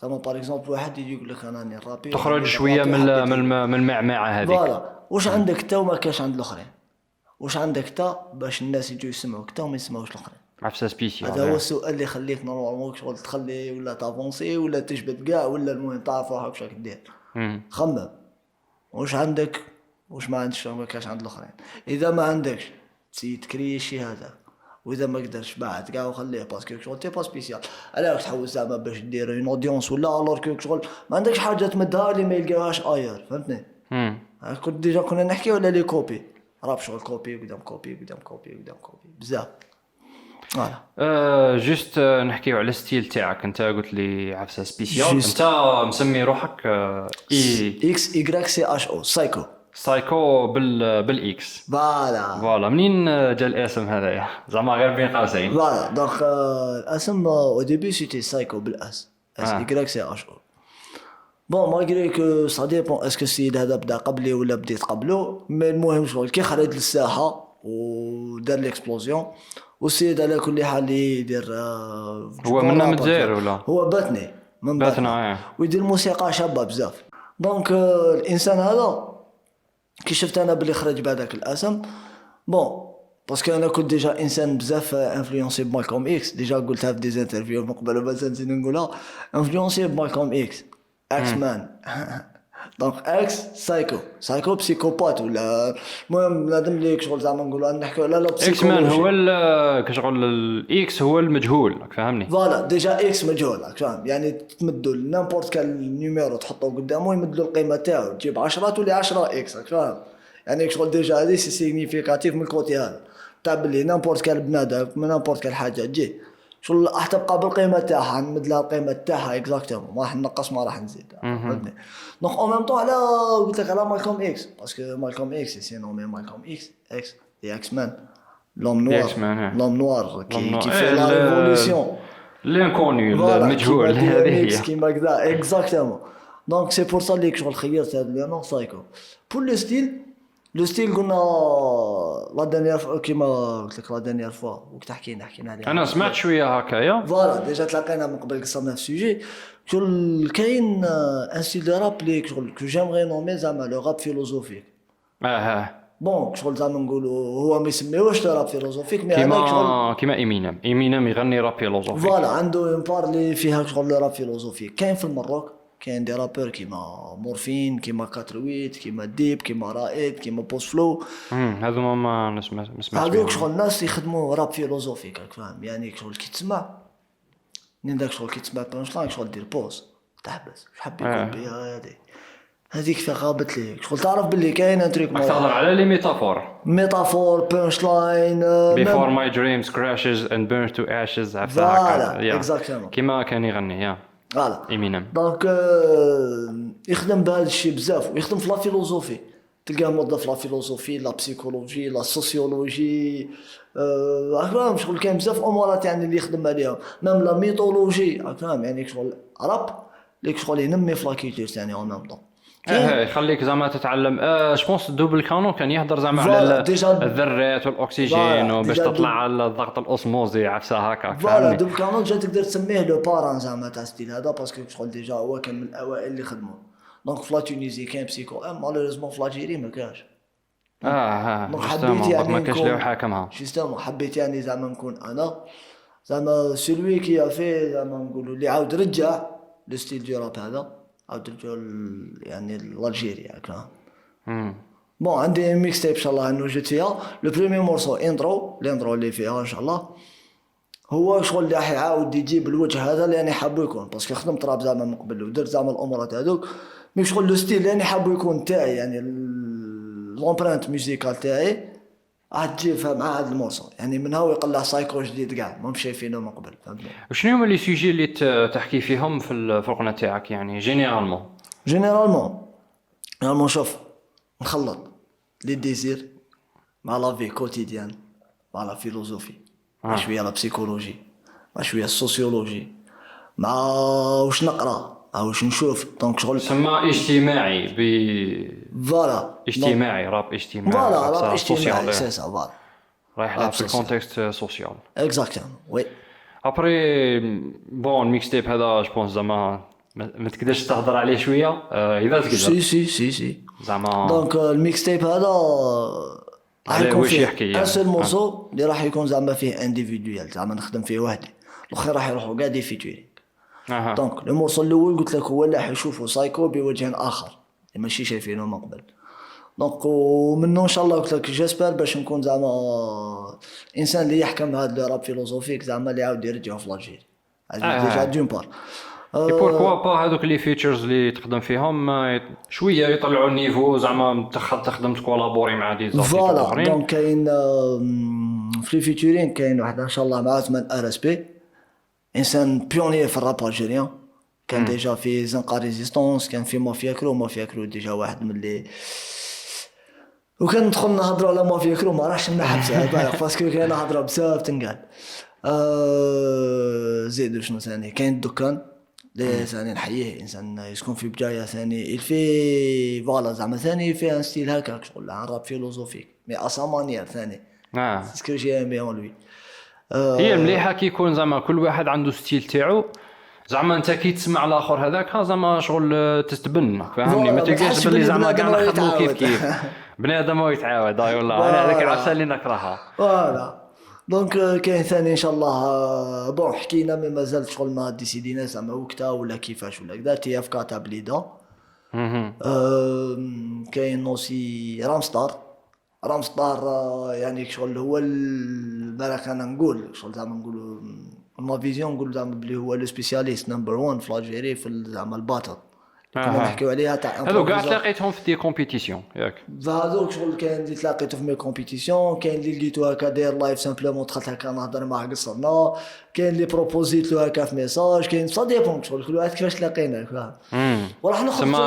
زعما باغ اكزومبل واحد يجي يقول لك انا راني رابي تخرج شويه من المعمعه هذيك. فوالا واش عندك تا وما كانش عند الاخرين، واش عندك تا باش الناس يجوا يسمعوك تا وما يسمعوش الاخرين. عفسه سبيسيال. هذا هو السؤال اللي يخليك نورمالمون شغل تخلي ولا تافونسي ولا تجبد كاع ولا المهم تعرف روحك واش راك دير. خمم واش عندك واش ما عندكش ما كاش عند الاخرين. اذا ما عندكش تسيد تكري شي هذا، واذا ما قدرش بعد كاع وخليه باسكو شغل تي با سبيسيال. علاش تحوس زعما باش دير اون اودينس ولا الور كو شغل ما عندكش حاجه تمدها اللي ما يلقاوهاش اير. فهمتني؟ كنت ديجا كنا نحكيو على لي كوبي راب شغل كوبي قدام كوبي قدام كوبي قدام كوبي بزاف. فوالا جوست نحكيو على الستيل تاعك. انت قلت لي عفسه سبيسيال، انت مسمي روحك اكس ايغريك سي اش او سايكو. سايكو بالاكس. فوالا منين جا الاسم هذايا زعما غير بين قوسين؟ فوالا دونك الاسم او ديبي سيتي سايكو بالاس اس ايغريك سي اش او. بون مالغري كو سا ديبون اسكو السيد هذا بدا قبلي ولا بديت قبله، مي المهم شغل كي خرج للساحه ودار ليكسبلوزيون. والسيد على كل حال اللي يدير هو منا من الجزائر ولا هو باتني من باتنا ويدير موسيقى شابه بزاف. دونك الانسان هذا كي شفت انا بلي خرج بهذاك الاسم بون باسكو انا كنت ديجا انسان بزاف انفلونسي بمالكوم اكس. ديجا قلتها في دي انترفيو من قبل بس نزيد نقولها انفلونسي بمالكوم اكس مان. دونك اكس سايكو بسيكوبات ولا المهم لازم ليك شغل زعما نقولوا نحكيو على لا اكس مان هو كشغل الاكس هو المجهول. فهمني؟ فوالا ديجا اكس مجهول فاهم يعني تمدوا نيمبورت كان نيميرو تحطوه قدامه يمدوا القيمه تاعو تجيب 10 تولي 10 اكس فاهم يعني شغل ديجا هذه سي سيغنيفيكاتيف من الكوتي هذا تاع بلي نيمبورت كان بنادم من نيمبورت كان حاجه تجي شغل راح تبقى بالقيمه تاعها نمد لها القيمه تاعها اكزاكتومون ما راح نقص ما راح نزيد. فهمتني؟ دونك اون ميم طون على قلت لك على مالكوم اكس باسكو مالكوم اكس سي نومي مالكوم اكس دي اكس مان لوم نوار كي في لا ريفولوسيون لانكونيو المجهول هذه هي كيما كذا اكزاكتومون. دونك سي بور سا ليك شغل خيرت هذا لو نون سايكو بور لو ستيل قلنا لا دانيير كيما قلت لك لا دانيير فوا وقت حكينا عليها انا سمعت شويه هكايا. فوالا ديجا تلاقينا من قبل قصرنا في السوجي شغل كاين ان ستيل دو راب ليك شغل كو جيمغي نومي زعما لو راب فيلوزوفيك. بون شغل زعما نقولوا هو ما يسميوش راب فيلوزوفيك مي كيما ايمينيم يغني راب فيلوزوفيك. فوالا عنده اون بار اللي فيها شغل راب فيلوزوفيك. كاين في المروك كاين دي رابور كيما مورفين كيما كاترويت كيما ديب كيما رائد كيما بوست فلو. هذوما ما نسمع هذوك شغل الناس يخدموا راب فيلوزوفيك فاهم يعني شغل كي تسمع داك شغل كي تسمع بانش لاين شغل دير بوز تحبس واش حاب يقول بها هذيك في غابت ليك شغل تعرف باللي كاين ان تريك تهضر على لي ميتافور بانش لاين before my dreams crashes and burns to ashes فوالا اكزاكتومون كيما كان يغني فوالا ايمينيم. دونك يخدم بهذا الشيء بزاف ويخدم في لا فيلوزوفي تلقاه موظف لا فيلوزوفي لا بسيكولوجي لا سوسيولوجي فاهم شغل كاين بزاف امورات يعني اللي يخدم عليهم ميم لا ميثولوجي فاهم يعني شغل راب ليك شغل ينمي في لاكيتور ثاني اون ميم طون يخليك زعما تتعلم. جوبونس دوبل كانون كان يهضر زعما على الذرات والاكسجين وباش تطلع على الضغط الاسموزي عفسه هكا. فوالا دوبل كانون جا تقدر تسميه لو باران زعما تاع ستيل هذا باسكو شغل ديجا هو كان من الاوائل اللي خدموا. دونك في لا تونيزي كاين بسيكو مالوريزمون في لاجيري ما كاش. حبيت يعني ما كاش اللي حاكمها جوستومون حبيت يعني زعما نكون انا زعما سلوي كي في زعما نقولوا اللي عاود رجع لو ستيل دو راب هذا، عاود رجعوا يعني الالجيري هكا. امم بون عندي ميكس تيب ان شاء الله انه جيت فيها. لو بريمي مورسو الانترو اللي فيها ان شاء الله هو شغل اللي راح يعاود يجيب الوجه هذا اللي انا حابه يكون، باسكو خدمت راب زعما من قبل ودرت زعما الامورات هذوك، مي شغل لو ستيل اللي انا حابه يكون تاعي، يعني لومبرانت ميوزيكال تاعي راح تجي مع هذا المورسو، يعني من هو يقلع سايكو جديد كاع ما مش شايفينه من قبل، فهمتني. وشنو هما لي سوجي اللي تحكي فيهم في القناه تاعك يعني جينيرالمون؟ جينيرالمون شوف نخلط لي ديزير مع لا في كوتيديان مع لا فيلوزوفي مع شويه لا بسيكولوجي مع شويه السوسيولوجي مع واش نقرا واش نشوف. دونك شغل سما اجتماعي فوالا اجتماعي، راب اجتماعي، فوالا راب راه سوسيال، اجتماعي سي سا فوالا رايح لها في الكونتكست سوسيال. اكزاكتومون وي. ابري بون الميكس تيب هذا جوبونس زعما ما تقدرش تهضر عليه شويه اذا تقدر سي زعما دونك الميكس تيب هذا راح عليه يكون واش فيه يحكي يعني. ان سول موسو اللي راح يكون زعما فيه انديفيدوال زعما نخدم فيه وحدي، الاخر راح يروحوا كاع دي فيتورينغ. اها دونك لو مورسو الاول قلت لك هو اللي راح يشوفوا سايكو بوجه اخر اللي ماشي شايفينه من قبل. دونك ومنه ان شاء الله قلت لك جيسبر باش نكون زعما انسان اللي يحكم هذا الراب فيلوزوفيك زعما اللي عاود يرجعوا في لاجيري هذا ديجا دون بار. اي بوركوا با هذوك لي فيتشرز اللي تخدم فيهم شويه يطلعوا النيفو زعما تخدم تكولابوري مع دي زارتيست فوالا. اخرين. دونك كاين في لي فيتورين كاين واحد ان شاء الله مع عثمان ار اس بي، انسان بيونير في الراب الجيريان، كان ديجا في زنقه ريزيستونس، كان في مافيا كرو ديجا واحد من اللي وكان ندخل نهضروا على مافيا كرو ما راحش نحبس بالك باسكو كاين نهضروا بزاف تنقال. زيد شنو ثاني كاين الدكان اللي ثاني نحييه، انسان يسكن في بجايه ثاني الفي فوالا زعما ثاني فيه ان ستيل هكاك شغل راب فيلوزوفيك مي اسا مانيير ثاني سكو جي ام اون لوي. هي المليحه كي يكون زعما كل واحد عنده ستيل تاعو، زعما انت كي تسمع الاخر هذاك زعما شغل تستبن فهمني، ما تلقاش باللي زعما كاع نخدموا كيف بنادم هو يتعاود. اي والله انا هذاك العفسه اللي نكرهها. فوالا. دونك كاين ثاني ان شاء الله بون حكينا مي مازال شغل ما ديسيدينا زعما وقتها ولا كيفاش ولا كذا تي اف كاتا بليدا. كاين نوسي رامستار يعني شغل هو البارك انا نقول شغل زعما نقولوا ما فيزيون نقول زعما بلي هو لو سبيسياليست نمبر 1 في الجيري في زعما الباطل كنا نحكيو عليها تاع هذو كاع تلاقيتهم في دي كومبيتيسيون ياك. فهذوك شغل كاين اللي تلاقيته في مي كومبيتيسيون، كاين اللي لقيتو هكا داير لايف سامبلومون دخلت هكا نهضر معاه قصرنا، كاين اللي بروبوزيت له هكا في ميساج، كاين سا ديبون شغل كل واحد كيفاش تلاقينا فاهم. وراح نخرج تسمى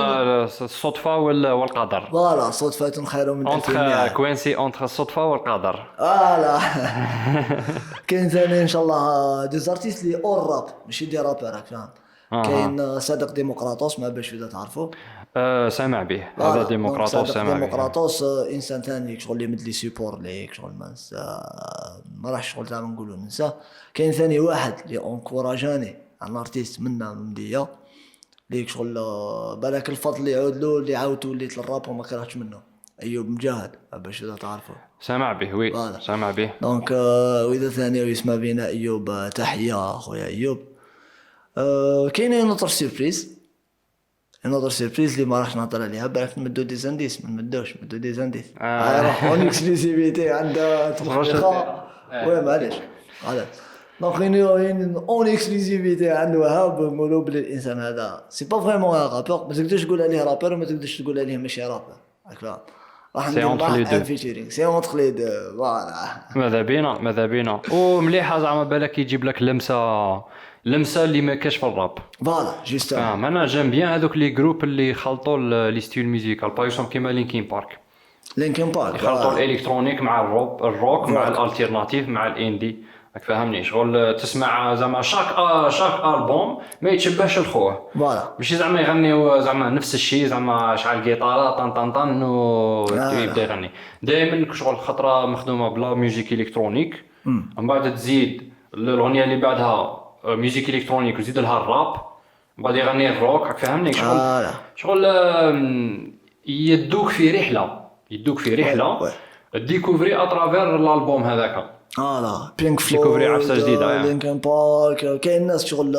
الصدفه والقدر. فوالا صدفه خير من الف انتر كوينسي انتر الصدفه والقدر. فوالا. كاين ثاني ان شاء الله دي زارتيست لي اور راب ماشي دي رابر فاهم. كاين صادق ديمقراطوس ما باش اذا تعرفوا سامع به هذا ديمقراطوس سامع به. ديمقراطوس انسان ثاني شغل اللي مدلي سيبور ليك شغل ما راح شغل زعما نقولوا ننسى. كاين ثاني واحد اللي اونكوراجاني ان ارتيست منا مديه ليك شغل بالك الفضل اللي يعود له اللي عاود وليت للراب وما كرهتش منه ايوب مجاهد باش اذا تعرفوا سامع به وي سامع به. دونك واذا ثاني يسمى بينا ايوب تحيه اخويا ايوب. كاين نوتر سيربريز اللي ما راحش نهضر عليها بالك نمدو دي زانديس ما نمدوش نمدو دي زانديس راح اون اكسكلوزيفيتي عندها تفرقه وي معليش علاش دونك كاين اون اكسكلوزيفيتي عند وهاب نقولوا بلي الانسان هذا سي با فريمون رابور ما تقدرش تقول عليه رابور وما تقدرش تقول عليه ماشي رابور هكذا راح ندير معاه فيتشرينغ سي اونتر لي دو فوالا ماذا بينا ومليحه زعما بالك يجيب لك لمسه اللي ما كاش في الراب فوالا جوست انا جيم بيان هذوك لي جروب اللي خلطوا لي ستيل ميوزيكال باغ اكزومبل كيما لينكين بارك يخلطوا الالكترونيك مع الروك مع الالتيرناتيف مع الاندي راك فاهمني شغل تسمع زعما شاك البوم ما يتشبهش لخوه فوالا ماشي زعما يغنيو زعما نفس الشيء زعما شحال جيتاره طن طن طن ويبدا يغني دائما شغل خطره مخدومه بلا ميوزيك الكترونيك من بعد تزيد الاغنيه اللي بعدها ميوزيك الكترونيك وزيد لها الراب بعد يغني الروك راك فاهمني شغل يدوك في رحله ديكوفري اترافير الالبوم هذاك فوالا بينك ديكوفري عفسة جديدة يعني. لينكن بارك. كاين ناس شغل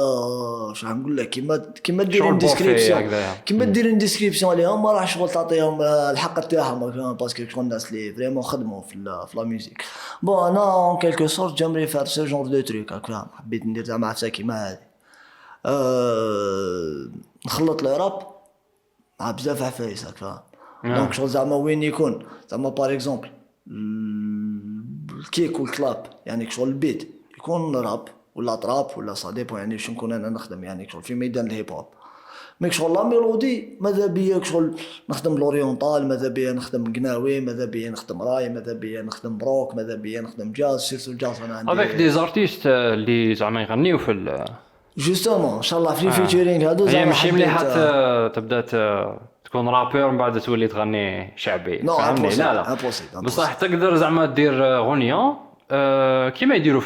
شو نقول لك كيما دير شغل بوفي ديسكريبسيون هكذايا. كيما دير ديسكريبسيون عليهم ما راح شغل تعطيهم الحق تاعهم باسكو شغل الناس اللي فريمون خدموا في لا ميوزيك. بون انا اون كيلكو سورت جامري فار سو جونر دو تروك راك فاهم. حبيت ندير زعما عفسه كيما هذه نخلط لي راب مع بزاف عفايس راك فاهم. دونك شغل زعما وين يكون زعما بار اكزومبل الكيك والكلاب يعني شغل البيت يكون راب ولا طراب ولا صاديبو يعني شنو نكون انا نخدم يعني شغل في ميدان الهيب هوب. ميك شغل لا ميلودي ماذا بيا شغل نخدم لوريونتال ماذا بيا نخدم قناوي ماذا بيا نخدم راي ماذا بيا نخدم بروك ماذا بيا نخدم جاز سيرتو الجاز انا عندي هذاك دي زارتيست اللي زعما يغنيو في جوستومون ان شاء الله في الفيتشرينغ هادو هي زعما ماشي مليحة تبدا تكون رابور من بعد تولي تغني شعبي فهمني. لا بصح تقدر زعما دير غنية كيما يديروا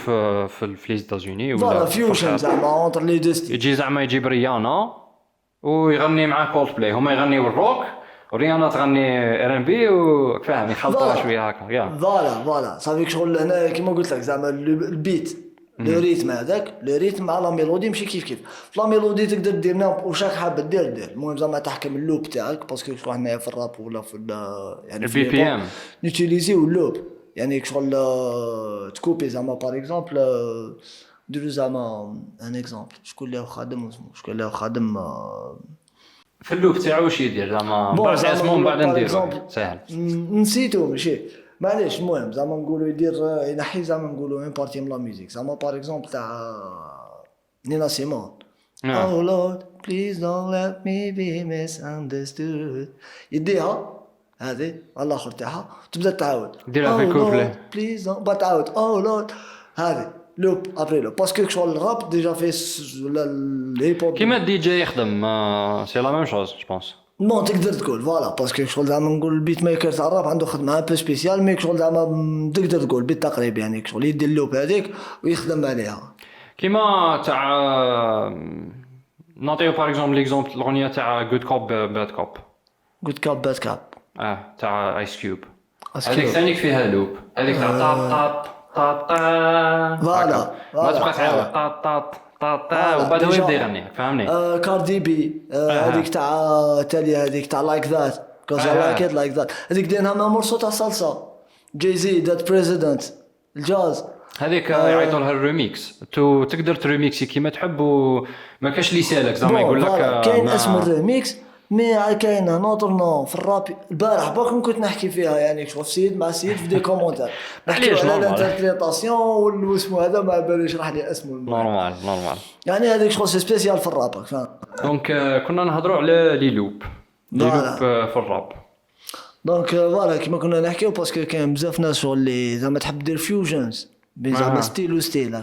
في لي زيتازوني ولا فيوجن زعما اونتر لي دو ستيل. يجي زعما يجيب ريانا ويغني مع كولد بلاي هما يغنيو الروك وريانا تغني ار ان بي وفاهم يخلطوها شويه هكا يا فوالا صافيك شغل هنا كيما قلت لك زعما البيت لو ريتم هذاك لو ريتم مع لا ميلودي ماشي كيف لا ميلودي تقدر دير واش راك حاب دير المهم زعما تحكم اللوب تاعك باسكو شغل حنايا في الراب ولا في يعني البي بي ام نوتيليزيو اللوب يعني شغل تكوبي زعما بار اكزومبل ديرو زعما ان اكزومبل شكون اللي خادم اسمه شكون اللي خادم في اللوب تاعو واش يدير زعما بعد اسمه بعد نديرو ساهل نسيتو ماشي معليش. المهم زعما نقولوا يدير ينحي زعما نقولوا ان بارتي من لا ميوزيك زعما بار اكزومبل تاع نينا سيمون Oh Lord please don't let me be misunderstood يديها هذه على الاخر تاعها تبدا تعاود ديرها في كوبلي بليز تعاود Oh Lord هذه لوب ابري لوب باسكو شغل الراب ديجا في الهيب هوب كيما الدي جي يخدم سي لا ميم شوز جو بونس. نو تقدر تقول فوالا باسكو شغل زعما نقول البيت ميكر تاع الراب عنده خدمه ان بو سبيسيال مي شغل زعما تقدر تقول بالتقريب يعني شغل يدير اللوب هذيك ويخدم عليها كيما تاع نعطيو باغ اكزومبل ليكزومبل الاغنيه تاع جود كوب باد كوب جود كاب باد كاب تاع ايس كيوب هذيك ثاني فيها لوب هذيك تاع طاب طاب طاب طاب فوالا ما تبقى تعاود طاب طاب طاب وبعد هو يبدا يغني فهمني. كاردي بي هذيك تاع تالي هذيك تاع لايك ذات كوز اي لايك ات لايك ذات هذيك دينها مع مرسو تاع صلصه جاي زي ذات بريزيدنت الجاز هذيك يعيطوا لها الريميكس تقدر تريميكسي كيما تحب وما كاش لي سالك زعما يقول لك كاين اسمه الريميكس مي كاين نوتر نو في الراب البارح باكم كنت نحكي فيها يعني شوف سيد مع سيد في دي كومونتير نحكي على الانتربريتاسيون والاسم هذا ما باليش راح لي اسمه نورمال يعني هذيك شغل سي سبيسيال في الراب فاهم. دونك كنا نهضروا على لي لوب في الراب دونك فوالا كيما كنا نحكيو باسكو كاين بزاف ناس شغل اللي زعما تحب دير فيوجنز بين زعما ستيل وستيل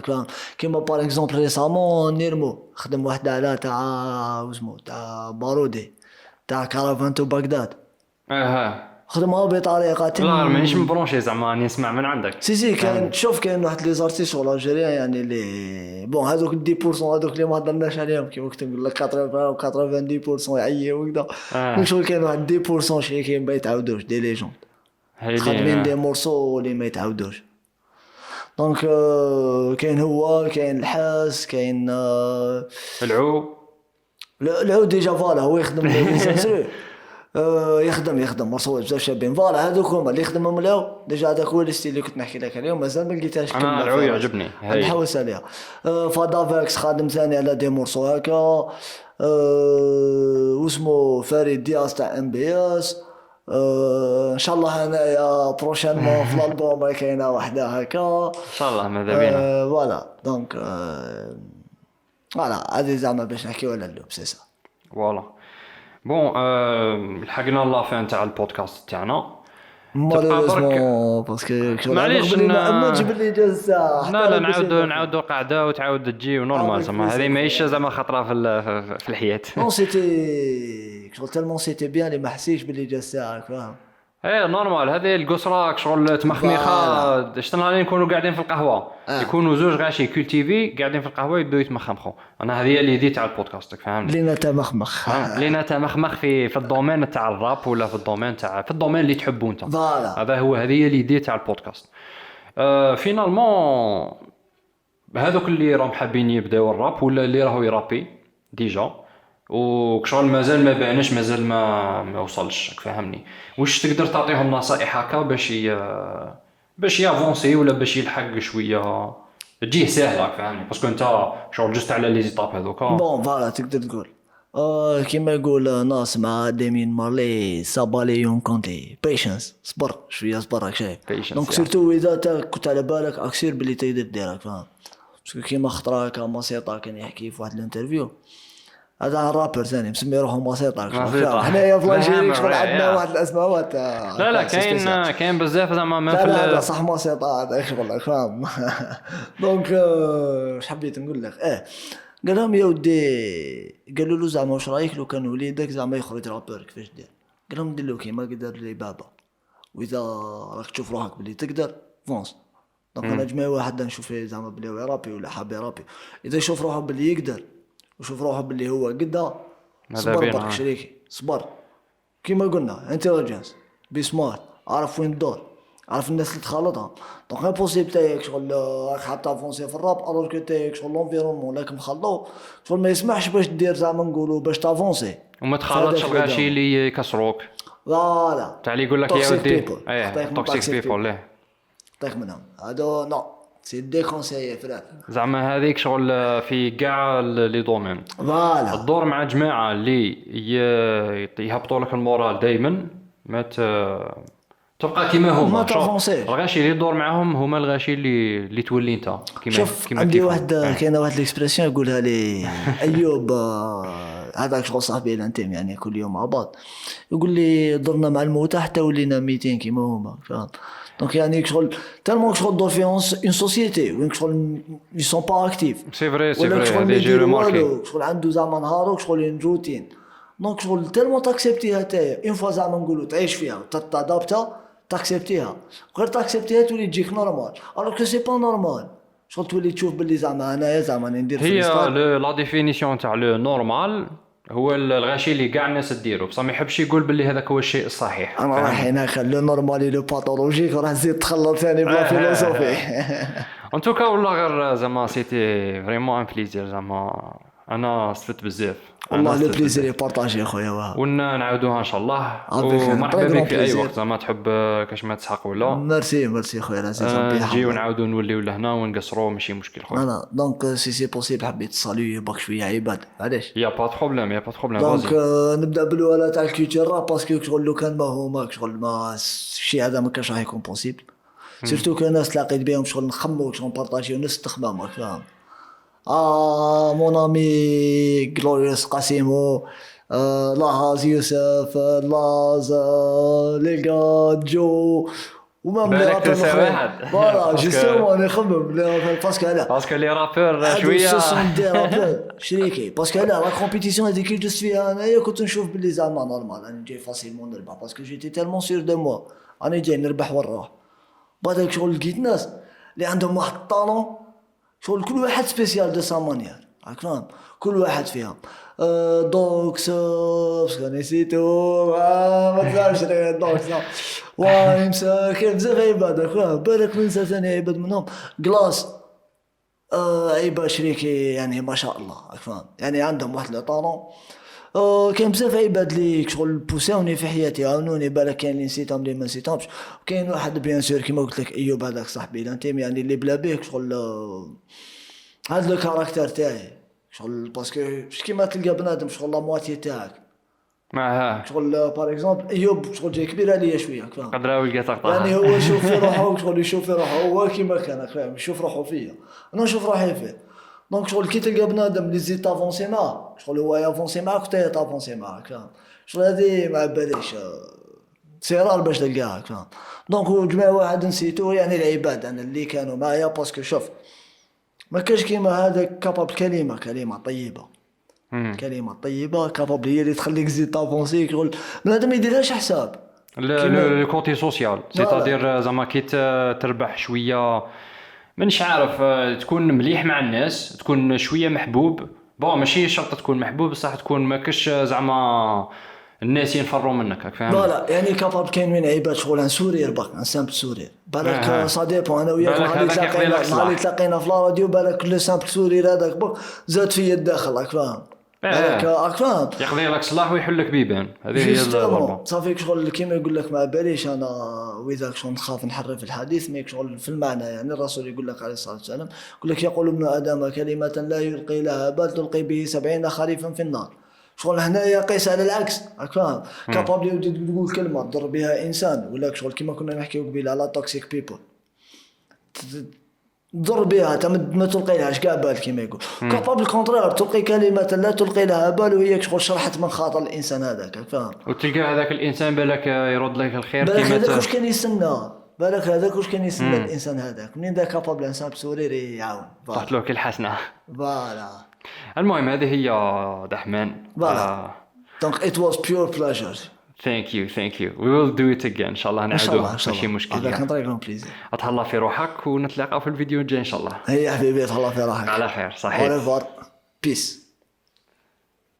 كيما بار اكزومبل ريسامون نيرمو خدم واحد على تاع اسمه تاع بارودي تاع كارافان تو بغداد خدمها بطريقه لا مانيش مبرونشي زعما راني نسمع من عندك سي كان تشوف كاين واحد لي زارتيست شغل الجيريان يعني اللي بون هذوك 10% هذوك اللي ما هضرناش عليهم كيما كنت نقول لك 90% يعيو وكذا شغل كاين واحد 10% شي كاين ما يتعاودوش دي ليجوند خادمين دي مورسو اللي ما يتعاودوش. دونك كاين هو كاين الحاس كاين العود ديجا فوالا هو يخدم يخدم مرصوص بزاف شابين فوالا هذوك هما اللي يخدموا ملاو ديجا هذاك هو الستيل اللي كنت نحكي لك عليهم مازال ما لقيتهاش انا العود يعجبني نحوس عليها. فادافاكس خادم ثاني على دي مورسو هكا واسمه فريد دياس تاع ام بي اس ان شاء الله هنايا بروشينمون في الالبوم كاينه واحده هكا ان شاء الله ماذا بينا فوالا دونك فوالا هذه زعما باش نحكيو على اللوب سي سا فوالا بون لحقنا لا فين تاع البودكاست تاعنا مالوريزمون باسكو معليش ما تجيب لي جلسه لا نعاودوا قاعده وتعاود تجي ونورمال زعما هذه ماهيش زعما خطره في الحياه نو سيتي شغل تالمون سيتي بيان اللي ما حسيتش باللي جا ساعه فاهم ايه نورمال هذه القصره شغل تمخميخه شتي نهار نكونوا قاعدين في القهوه يكونوا زوج غاشي كولتيفي قاعدين في القهوه يبداو يتمخمخوا انا هذه اللي ديت على البودكاست فهمني لينا تمخمخ في الدومين تاع الراب ولا في الدومين اللي تحبوا انت هذا هو هذه اللي ديت على البودكاست فينالمون هذوك اللي راهم حابين يبداو الراب ولا اللي راهو يرابي ديجا وكشغل مازال ما بانش مازال ما وصلش راك فاهمني. واش تقدر تعطيهم نصائح هكا باش يافونسي ولا باش يلحق شويه تجيه ساهله راك فاهمني باسكو انت شغل جست على لي زيتاب هذوكا. بون فوالا تقدر تقول كيما يقول ناس مع ديمين مارلي سابالي يوم كونتي بيشنس صبر شويه صبر راك شايف. Patience دونك يعني. سيرتو اذا تا كنت على بالك اكسير بلي تقدر ديرك فاهم. باسكو كيما خطره كان ماسيطا كان يحكي في واحد الانترفيو هذا الرابر ثاني مسمي روحه ماسيطا ماسيطا. حنايا في الجيري شغل فاهم، عندنا يا. واحد الاسماءات لا لا كاين بزاف زعما ما لا في لا هذا صح ماسيطا هذا شغل لك فاهم. دونك اش حبيت نقول لك قال لهم يا ودي قالوا له زعما واش رايك لو كان وليدك زعما يخرج رابر كيفاش دير. قال لهم دير له كيما قدر لي بابا واذا راك تشوف روحك بلي تقدر فونس. دونك انا جمع واحد نشوف فيه زعما بلي هو يرابي ولا حاب يرابي اذا يشوف روحه بلي يقدر وشوف روحه بلي هو قدها ماذا صبر بينا. برك شريكي صبر كيما قلنا انتيليجنس بي سمارت عارف وين تدور عارف الناس اللي تخالطها. دونك امبوسيبل تاعك شغل راك حاب تافونسي في الراب الوغ كو تاعك شغل لونفيرونمون راك مخلو شغل ما يسمحش باش دير زعما نقولوا باش تافونسي وما تخالطش هذاك الغاشي هو. اللي يكسروك فوالا تاع اللي يقول لك يا Toxic ودي people. ايه خطيك من توكسيك toxic بيبول ليه طيح منهم هادو نو سي ديكونسايي فرات زعما هذيك شغل في كاع لي دومين فوالا الدور مع جماعه اللي يهبطوا لك المورال دائما ما تبقى كيما ما هما تافونسيش. الغاشي اللي يدور معاهم هما الغاشي اللي تولي انت كيما شوف عندي كيفهم. واحد كاينه واحد الاكسبرسيون يقولها لي ايوب هذاك شغل صاحبي الانتيم يعني كل يوم مع بعض يقول لي درنا مع الموتى حتى ولينا 200 كيما هما فاهم. دونك يعني شغل تالمون شغل دور في اون سوسيتي وين شغل يي سون با اكتيف سي فري ولا شغل هذه جي يدير ريماركي. والو شغل عنده زعما نهارو شغل ين روتين. دونك شغل تالمون تاكسبتيها تايا اون فوا زعما نقولوا تعيش فيها تادابتا تاكسبتيها غير تاكسبتيها تولي تجيك نورمال الوغ كو سي با نورمال شغل تولي تشوف باللي زعما انايا زعما ندير هي فريستايل. لا ديفينيسيون تاع لو نورمال هو الغاشي اللي كاع الناس ديرو بصح ما يحبش يقول باللي هذاك هو الشيء الصحيح. انا راح هناك لو نورمالي لو باثولوجيك راح تزيد تخلط ثاني بلا فيلوسوفي. ان توكا والله غير زعما سيتي فريمون ان بليزير زعما انا استفدت بزاف. والله لو بليزير يبارطاجي خويا واه. ونعاودوها ان شاء الله عافاك. ومرحبا طيب، بك في اي بليزير. وقت زعما تحب كاش ما تسحق ولا ميرسي خويا العزيز نجي ونعاودو نوليو لهنا ونقصرو ماشي مشكل خويا. انا دونك سي بوسيبل حبيت تصالي باك شويه عباد علاش يا با بروبليم دونك فازي. نبدا بالولا تاع الكولتور راب باسكو شغل لو كان ما هما شغل ما الشيء هذا ما كانش راح يكون بوسيبل سيرتو كان ناس تلاقيت بهم شغل نخمو شغل نبارطاجيو نفس التخمام راك فاهم. مون امي غلوريوس قاسيمو لاهاز يوسف لاز ليغا جو وما بالك تنسى واحد. فوالا جوستومون انا نخمم باسكو هذا باسكو لي رابور شويه شريكي باسكو هذا لا كومبيتيسيون هذيك اللي جست فيها انايا كنت نشوف باللي زعما نورمال انا جاي فاسيلمون نربح باسكو جيتي تالمون سير دو موا انا جاي نربح ونروح. بعدك شغل لقيت ناس اللي عندهم واحد الطالون شغل كل واحد سبيسيال دو سا مانيير راك فاهم كل واحد فيهم دوكس باسكو نسيتو ما تفهمش دوكس وايمس كيف بزاف عباد راك بالك ننسى ثاني عباد منهم كلاس عباد شريكي يعني ما شاء الله راك فاهم يعني عندهم واحد لو طالون. كاين بزاف عباد اللي شغل بوساوني في حياتي عاونوني بالك كاين اللي نسيتهم اللي ما نسيتهمش. كاين واحد بيان سور كيما قلت لك ايوب هذاك صاحبي الانتيم يعني اللي بلا بيك شغل هذا لو كاركتير تاعي شغل باسكو كيما تلقى بنادم شغل لا مواتي تاعك معها شغل بار اكزومبل ايوب شغل جاي كبير عليا شويه فاهم قدراوي لقى تقطع يعني هو يشوف في روحه شغل يشوف في روحه هو كيما كان فاهم يشوف روحه فيا انا نشوف روحي فيه. دونك شغل كي تلقى بنادم اللي زيد تافونسي معاه شغل هو يافونسي معاك وتا تافونسي معاك فاهم شغل هذه ما باليش سيرار باش تلقاها فاهم. دونك جماعه واحد نسيتو يعني العباد انا اللي كانوا معايا باسكو شوف ما كاش كيما هذا كابابل كلمه طيبه كلمه طيبه كابابل هي اللي تخليك تزيد تافونسي شغل بنادم ما يديرهاش حساب لو كوتي سوسيال سيتادير زعما كي تربح شويه منش عارف تكون مليح مع الناس تكون شويه محبوب ماشي شرط تكون محبوب بصح تكون ما كاش زعما الناس ينفروا منك، راك فاهم؟ فوالا يعني كابابل كاين وين عيبات شغل ان سورير باك ان سامبل سورير بالك سا ديبون. انا وياك بالك نهار اللي هذاك يقضي لك تلاقينا صلاح. تلاقينا في لا راديو بالك لو سامبل سورير هذاك باك زاد فيا الداخل، راك فاهم؟ بالك راك فاهم؟ يقضي لك صلاح ويحل لك بيبان، هذه هي جوستومون الضربه. صافي شغل كيما يقول لك ما باليش انا واذا شغل نخاف نحرف الحديث ميك شغل في المعنى. يعني الرسول يقول لك عليه الصلاه والسلام يقول لك يقول ابن ادم كلمه لا يلقي لها بال تلقي به 70 خريفا في النار. شغل هنايا قيس على العكس، راك فاهم؟ كابابل يودي تقول كلمه تضر بها انسان ولا شغل كيما كنا نحكيو قبيله على توكسيك بيبل تضر بها ما تلقي لهاش كاع بال كيما يقول. كابابل كونترير تلقي كلمه لا تلقي لها بال وهي شغل شرحت من خاطر الانسان هذاك، راك فاهم؟ وتلقى هذاك الانسان بالك يرد لك الخير بالك كيما هذاك واش كان يستنى، بالك هذاك واش كان يستنى الانسان هذاك منين ذا كابابل انسان بسوريري يعاون. طحت له كالحسنه. فوالا المهم هذه هي دحمان. فوالا دونك ات واز بيور بلاجر. ثانك يو we will do it again ان شاء الله ان شاء الله نعودوها ان شاء ماشي الله مشكل هذاك يعني. نطريقهم بليزير. اتهلا في روحك ونتلاقاو في الفيديو الجاي ان شاء الله. هيا حبيبي تهلا في راحك. على خير صحيح. اوريفوار بيس.